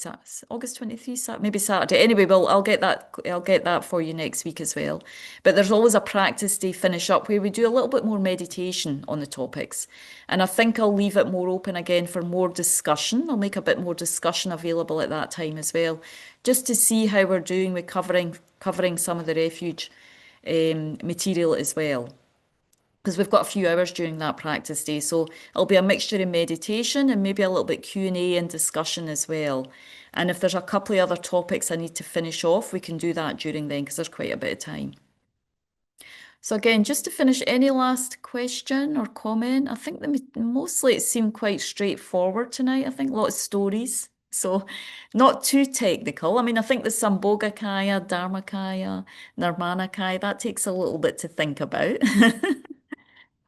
[SPEAKER 1] August 23, maybe Saturday. Anyway, well, I'll get that for you next week as well. But there's always a practice day finish up where we do a little bit more meditation on the topics. And I think I'll leave it more open again for more discussion. I'll make a bit more discussion available at that time as well, just to see how we're doing with covering some of the refuge material as well, because we've got a few hours during that practice day. So it'll be a mixture of meditation and maybe a little bit Q&A and discussion as well. And if there's a couple of other topics I need to finish off, we can do that during then, because there's quite a bit of time. So again, just to finish, any last question or comment? I think mostly it seemed quite straightforward tonight. I think a lot of stories. So not too technical. I mean, I think the Sambhogakaya, Dharmakaya, Nirmanakaya, that takes a little bit to think about.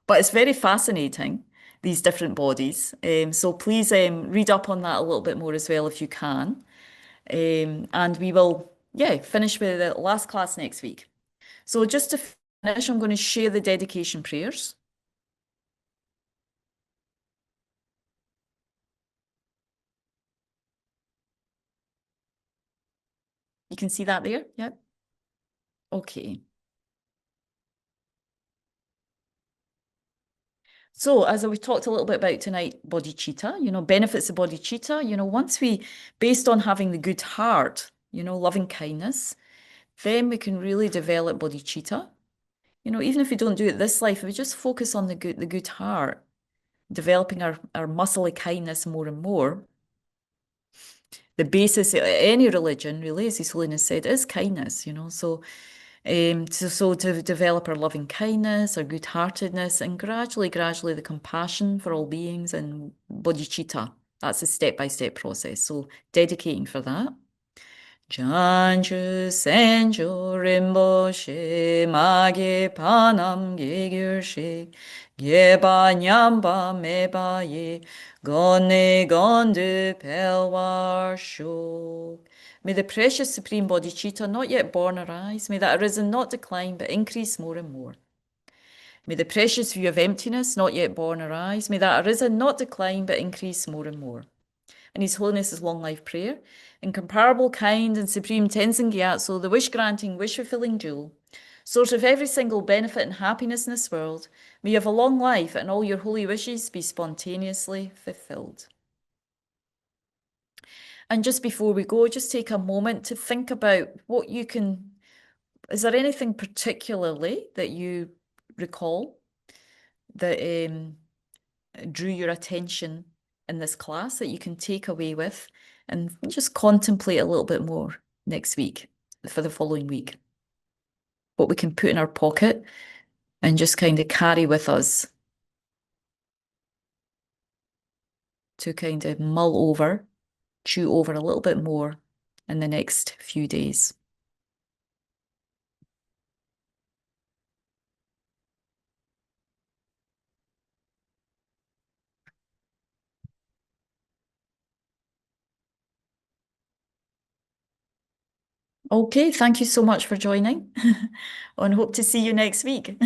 [SPEAKER 1] But it's very fascinating, these different bodies. So please read up on that a little bit more as well if you can. And we will, finish with the last class next week. So just to finish, I'm going to share the dedication prayers. You can see that there? Yep. Okay. So as we talked a little bit about tonight, bodhicitta, benefits of bodhicitta, based on having the good heart, loving kindness, then we can really develop bodhicitta. Even if we don't do it this life, we just focus on the good heart, developing our muscly kindness more and more. The basis of any religion, really, as His Holiness said, is kindness, So to develop our loving kindness, our good-heartedness, and gradually the compassion for all beings and bodhicitta. That's a step-by-step process. So dedicating for that. Janju Senju Rinpoche Mage Panam Gegurshi Geba Nyamba Meba Ye Gone Gondu Pelwar Shok. May the precious Supreme Bodhicitta not yet born arise. May that arisen not decline but increase more and more. May the precious view of emptiness not yet born arise. May that arisen not decline but increase more and more. And His Holiness's long life prayer, incomparable, kind, and supreme Tenzin Gyatso, the wish-granting, wish-fulfilling jewel, source of every single benefit and happiness in this world, may you have a long life and all your holy wishes be spontaneously fulfilled. And just before we go, just take a moment to think about what you can. Is there anything particularly that you recall that drew your attention in this class that you can take away with and just contemplate a little bit more next week, for the following week? What we can put in our pocket and just kind of carry with us to kind of mull over, chew over a little bit more in the next few days. Okay, thank you so much for joining and hope to see you next week.